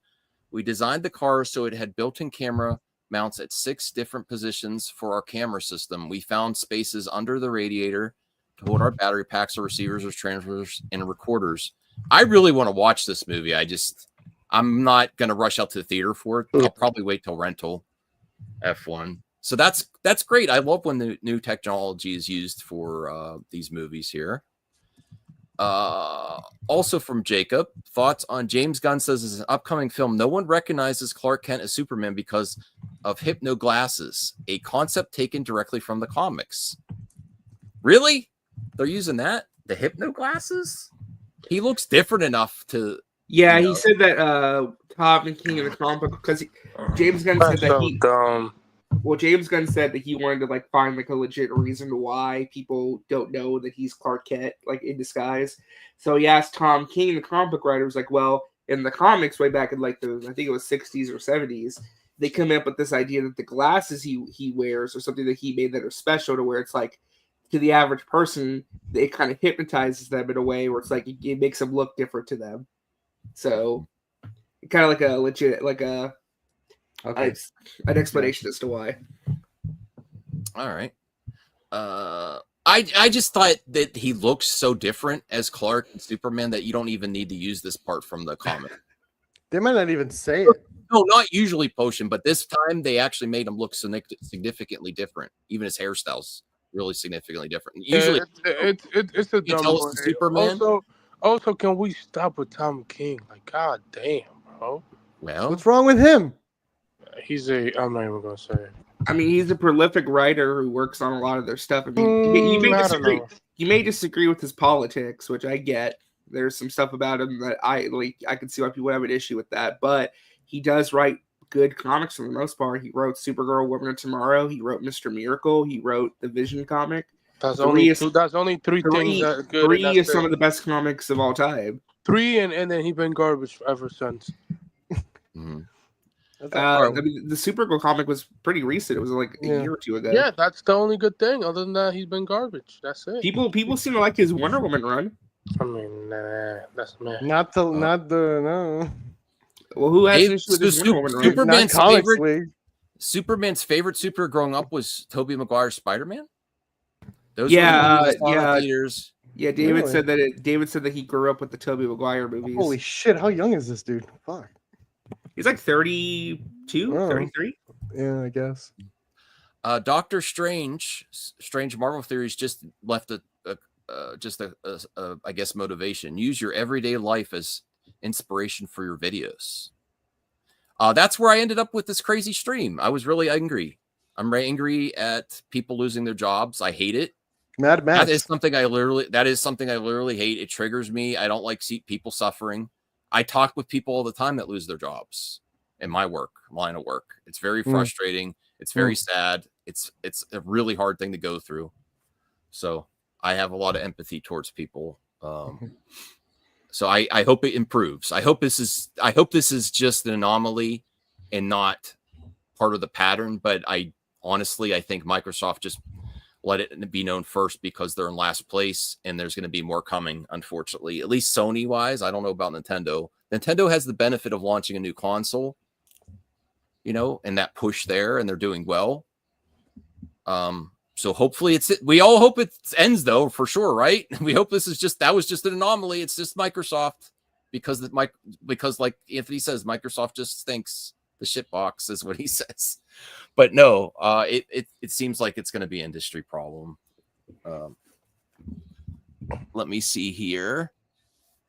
We designed the car so it had built-in camera mounts at 6 different positions for our camera system. We found spaces under the radiator to hold our battery packs or receivers or transmitters and recorders. I really want to watch this movie. I'm not going to rush out to the theater for it. I'll probably wait till rental F1. So that's great. I love when the new technology is used for these movies here. Also from Jacob, thoughts on James Gunn says is an upcoming film. No one recognizes Clark Kent as Superman because of hypno glasses, a concept taken directly from the comics. Really? They're using that? The hypno glasses? He looks different enough to. Yeah, he said that Tom and King in the comic book because James Gunn said that he. Dumb. Well, James Gunn said that he wanted to like find like a legit reason why people don't know that he's Clark Kent like in disguise. So he asked Tom King, the comic book writer, was like, well, in the comics way back in like the I think it was 60s or 70s, they come up with this idea that the glasses he wears are something that he made that are special to where it's like to the average person, it kind of hypnotizes them in a way where it's like it makes them look different to them. So kind of like a legit like a an explanation as to why. All right. I just thought that he looks so different as Clark and Superman that you don't even need to use this part from the comic. They might not even say it. No, not usually Potion, but this time they actually made him look significantly different. Even his hairstyle's really significantly different. Usually, it's a you dumb tell one. us Superman. Also, can we stop with Tom King? Like, god damn, bro. Well, what's wrong with him? I'm not even gonna say it. I mean, he's a prolific writer who works on a lot of their stuff. I mean, you may disagree with his politics, which I get. There's some stuff about him that I can see why people have an issue with that, but he does write good comics for the most part. He wrote Supergirl, Woman of Tomorrow. He wrote Mr. Miracle. He wrote the Vision comic. That's only three things that are good. Three is some of the best comics of all time. 3 and then he's been garbage ever since. I mean, the Supergirl comic was pretty recent. It was like a year or two ago. Yeah, that's the only good thing. Other than that, he's been garbage. That's it. People seem to like his Wonder Woman run. I mean, nah, that's man. Not the. Well, who has an issue with his Wonder Woman run? Superman's favorite super growing up was Tobey Maguire's Spider-Man. Those theaters. Yeah, David said that. David said that he grew up with the Tobey Maguire movies. Holy shit! How young is this dude? Fuck. He's like 32, 33. Yeah, I guess. Doctor Strange Marvel Theories just left a I guess motivation. Use your everyday life as inspiration for your videos. That's where I ended up with this crazy stream. I was really angry. I'm angry at people losing their jobs. I hate it. Mad Max. That is something I literally hate. It triggers me. I don't like see people suffering. I talk with people all the time that lose their jobs in my line of work. It's very frustrating. It's very sad. It's a really hard thing to go through. So I have a lot of empathy towards people. So I hope it improves. I hope this is just an anomaly and not part of the pattern. But I think Microsoft just let it be known first because they're in last place and there's going to be more coming, unfortunately. At least Sony wise, I don't know about Nintendo. Nintendo has the benefit of launching a new console, and that push there, and they're doing well. So hopefully we all hope it ends though, for sure, right? We hope that was just an anomaly. It's just Microsoft because like Anthony says, Microsoft just stinks. The shit box is what he says. But no, it seems like it's going to be an industry problem. Let me see here.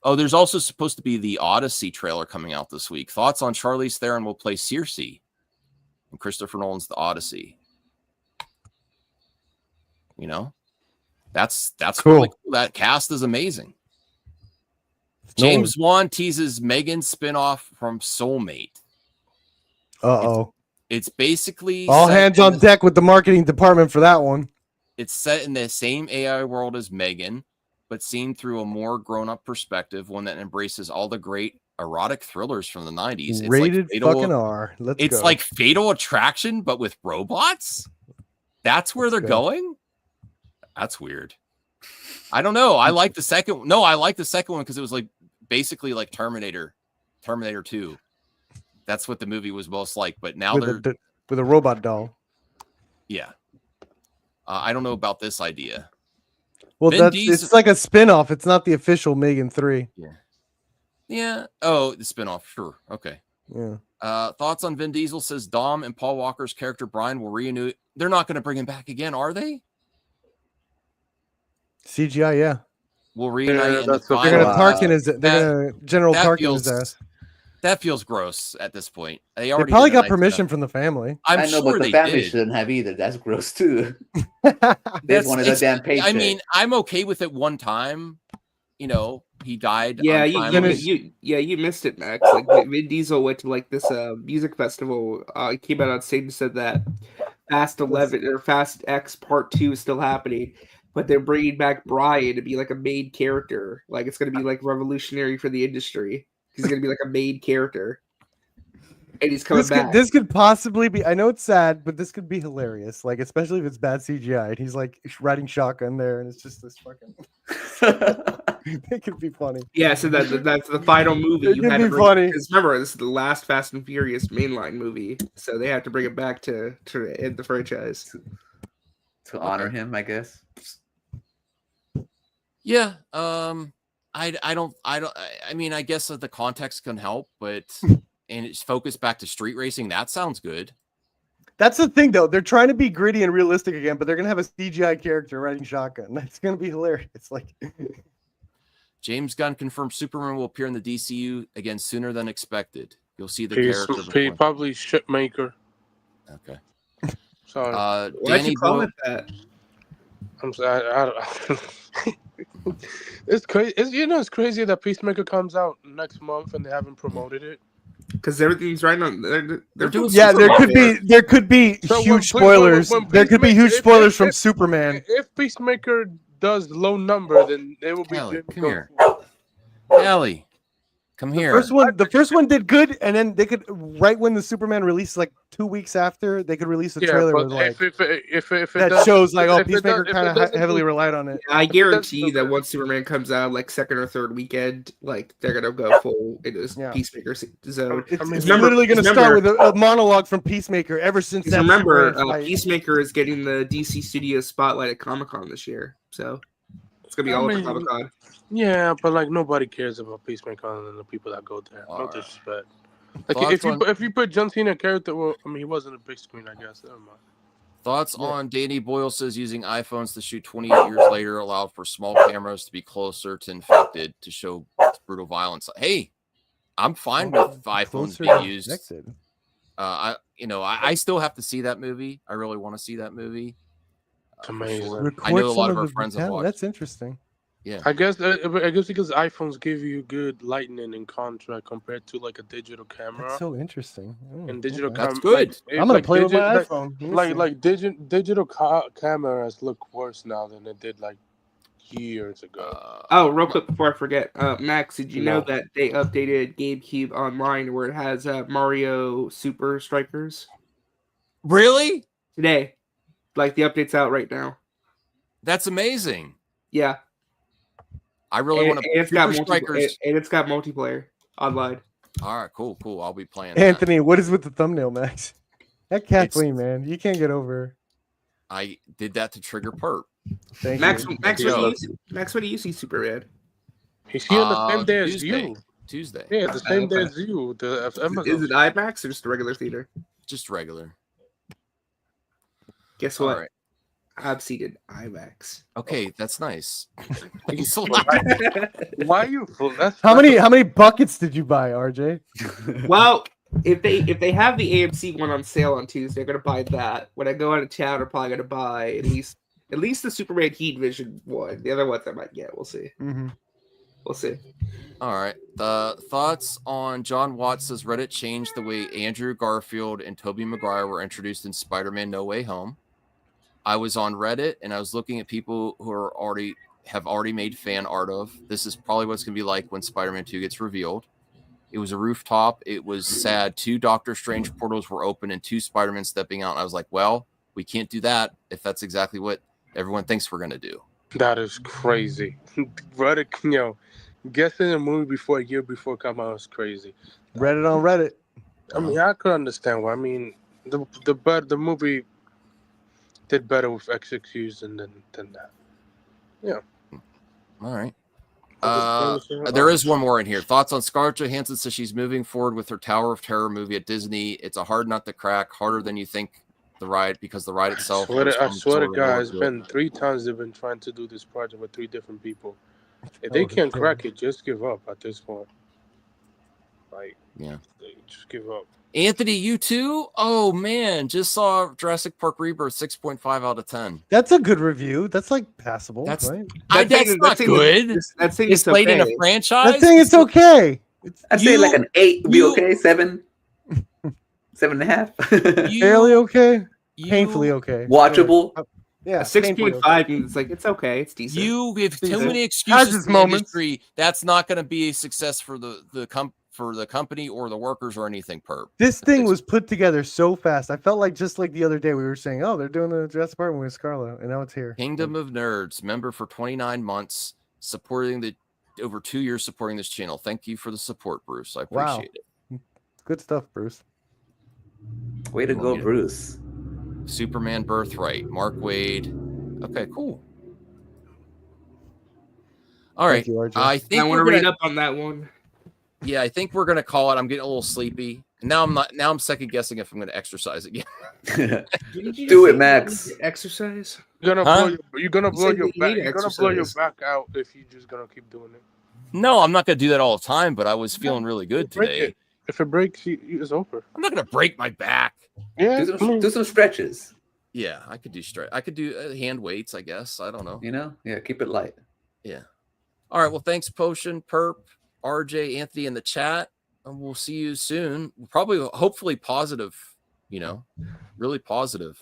Oh, there's also supposed to be the Odyssey trailer coming out this week. Thoughts on Charlize Theron will play Circe and Christopher Nolan's The Odyssey. That's cool. Really cool. That cast is amazing. James Wan teases Megan's spinoff from Soulmate. It's basically all hands on deck with the marketing department for that one. It's set in the same AI world as Megan, but seen through a more grown-up perspective, one that embraces all the great erotic thrillers from the 90s. Rated fucking R. It's like Fatal Attraction, but with robots. That's where they're going. That's weird. I don't know. I like the second. No, I like the second one because it was like basically like Terminator 2. That's what the movie was most like. But now with they're with a robot doll. yeah. I don't know about this idea. Well, Vin it's like a spin-off. It's not the official Megan 3. Yeah. Yeah. Oh, the spinoff. Sure. Okay. Yeah. Thoughts on Vin Diesel says Dom and Paul Walker's character Brian will renew. They're not going to bring him back again, are they? CGI, yeah. Will reunite. They're gonna Tarkin his. They're gonna General Tarkin his ass. That feels gross at this point. They They probably got permission from the family. I'm I know, sure but the they family did. shouldn't have either. That's gross too. They That's- wanted a it's- damn paycheck. I mean, I'm okay with it one time. You know, he died. Yeah, untimely. you missed it, Max. Like Vin Diesel went to like this music festival. He came out on stage and said that Fast 11 or Fast X Part 2 is still happening, but they're bringing back Brian to be like a main character. Like it's gonna be like revolutionary for the industry. He's gonna be like a main character, and he's coming back. This could possibly be. I know it's sad, but this could be hilarious. Like especially if it's bad CGI. And he's like riding shotgun there, and it's just this fucking. It could be funny. Yeah, so that's the final movie. It You could had be to bring, funny. because remember, this is the last Fast and Furious mainline movie, so they have to bring it back to end the franchise. To honor him, I guess. Yeah. I mean, I guess that the context can help, but and it's focused back to street racing. That sounds good. That's the thing, though. They're trying to be gritty and realistic again, but they're gonna have a CGI character riding shotgun. That's gonna be hilarious. Like. James Gunn confirmed Superman will appear in the DCU again sooner than expected. You'll see the He's character. before- probably shipmaker. Okay. Sorry. Why'd Danny you call Boyle- it that? I'm sorry. I don't. It's crazy. It's crazy that Peacemaker comes out next month and they haven't promoted it. Because everything's right on. They're doing. Yeah, there could be So huge spoilers. There could be huge spoilers from Superman. If Peacemaker does low number, then they will be. Ellie, come here. Ellie, come here. The first one did good, and then they could right when the Superman released, like 2 weeks after, they could release a trailer with like if it that does, shows like, oh, if it Peacemaker does- if kind it of doesn't heavily do- relied on it. I guarantee that once Superman comes out, like second or third weekend, like they're gonna go full into this Peacemaker zone. It's literally going to start with a monologue from Peacemaker ever since that. Remember, Superman fight. Peacemaker is getting the DC Studios spotlight at Comic-Con this year, so it's gonna be all over Comic-Con. Yeah, but like nobody cares about Peacemaker other than the people that go there. No disrespect. Like Thoughts if you put John Cena character, well, I mean he wasn't a big screen, I guess. Never mind. Thoughts on Danny Boyle says using iPhones to shoot 28 years later allowed for small cameras to be closer to infected to show brutal violence. Hey, I'm fine with iPhones Closer being to used. infected. I still have to see that movie. I really want to see that movie. It's amazing. I know a Record lot some of our the friends have brutality. watched. That's interesting. Yeah. I guess because iPhones give you good lightning in contrast compared to like a digital camera. That's so interesting. And digital okay. That's good. I'm gonna play with my iPhone. Digital cameras look worse now than they did like years ago. Oh, real quick before I forget, Max, did you know No. that they updated GameCube Online where it has Mario Super Strikers Really? today? Like the update's out right now. That's amazing. Yeah, I really want to. and it's got Super Strikers. and it's got multiplayer online. All right, cool. I'll be playing. Anthony, what is with the thumbnail, Max? That Kathleen, man, you can't get over her. I did that to trigger perp. Thank Max, you. Max, when do you see Superman? He's here the same day as Tuesday. you. Tuesday. Yeah, the same day as you. Is it IMAX or just a regular theater? Just regular. Guess All what? right. I've seen it IMAX. Okay, that's nice. Why are you? How many buckets did you buy, RJ? Well, if they have the AMC one on sale on Tuesday, I'm gonna buy that. When I go out of town, I'm probably gonna buy at least the Superman Heat Vision one. The other ones I might get. We'll see. Mm-hmm. We'll see. All right. The thoughts on John Watts says Reddit changed the way Andrew Garfield and Tobey Maguire were introduced in Spider-Man No Way Home. I was on Reddit and I was looking at people who have already made fan art of. This is probably what it's going to be like when Spider-Man 2 gets revealed. It was a rooftop. It was sad. 2 Doctor Strange portals were open and 2 Spider-Man stepping out. And I was like, well, we can't do that if that's exactly what everyone thinks we're going to do. That is crazy. Reddit, guessing a movie before a year before it come out is crazy. Reddit on Reddit. I mean, I could understand why. I mean, the movie did better with execution than that. Yeah. All right. Punisher, There is one more in here. Thoughts on Scarlett Johansson says she's moving forward with her Tower of Terror movie at Disney. It's a hard nut to crack, harder than you think. The ride, because the ride itself. I swear to God, it's been 3 times they've been trying to do this project with 3 different people. If they can't crack it, just give up at this point. Like, yeah, just give up. Anthony, you too? Oh man, just saw Jurassic Park Rebirth, 6.5 out of 10. That's a good review. That's like passable, That's right? that's not good. That thing It's is late in a okay. franchise. That thing is okay. I'd say like an 8 would be okay. 7, 7.5. Barely okay. Painfully okay. Watchable. Yeah, A 6.5. It's like it's okay. It's decent. You give too Decent. many Has excuses its to the moments. industry. That's not going to be a success for the company or the workers or anything. Perp. This thing was put together so fast. I felt like just like the other day we were saying, oh, they're doing the Jurassic Park with Scarlett, and now it's here. Kingdom of Nerds, member for 29 months, supporting the over 2 years supporting this channel. Thank you for the support, Bruce. I Wow. appreciate it. Good stuff, Bruce. Way to go, Bruce. Superman Birthright, Mark Wade. Okay, cool. All right. Thank you, RJ. I think I want to we're read gonna, up on that one. Yeah, I think we're gonna call it. I'm getting a little sleepy. Now I'm not. Now I'm second guessing if I'm gonna exercise again. Do it, Max. Exercise. You're gonna Huh? you're gonna blow said your you back. need You're gonna blow your exercise. back out if you're just gonna keep doing it. No, I'm not gonna do that all the time. But I was feeling really good Break today. it. If it breaks, it's over. I'm not gonna break my back. Yeah. Do some stretches. Yeah, I could do I could do hand weights. I guess. I don't know. You know? Yeah, keep it light. Yeah. All right. Well, thanks, Potion, Perp, RJ, Anthony in the chat. And we'll see you soon. Probably, hopefully positive, really positive.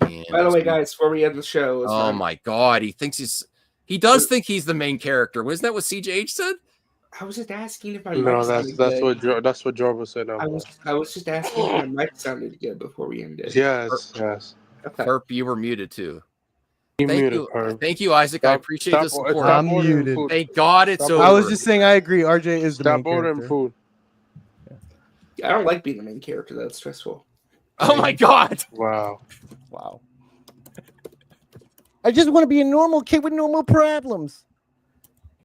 And By the way, guys, before we end the show, oh my God, he does think he's the main character. Wasn't that what CJH said? I was just asking if my No, mic sounded that's good. what Jarvis said. I was just asking if my mic sounded good before we ended. Yes. Okay. Perp, you were muted too. You Thank muted, you. Perp. Thank you, Isaac. I appreciate the support. I'm muted. Thank God it's over. I was just saying I agree. RJ is the main Stop ordering character. food. I don't like being the main character. That's stressful. Oh my God. Wow. Wow. I just want to be a normal kid with normal problems.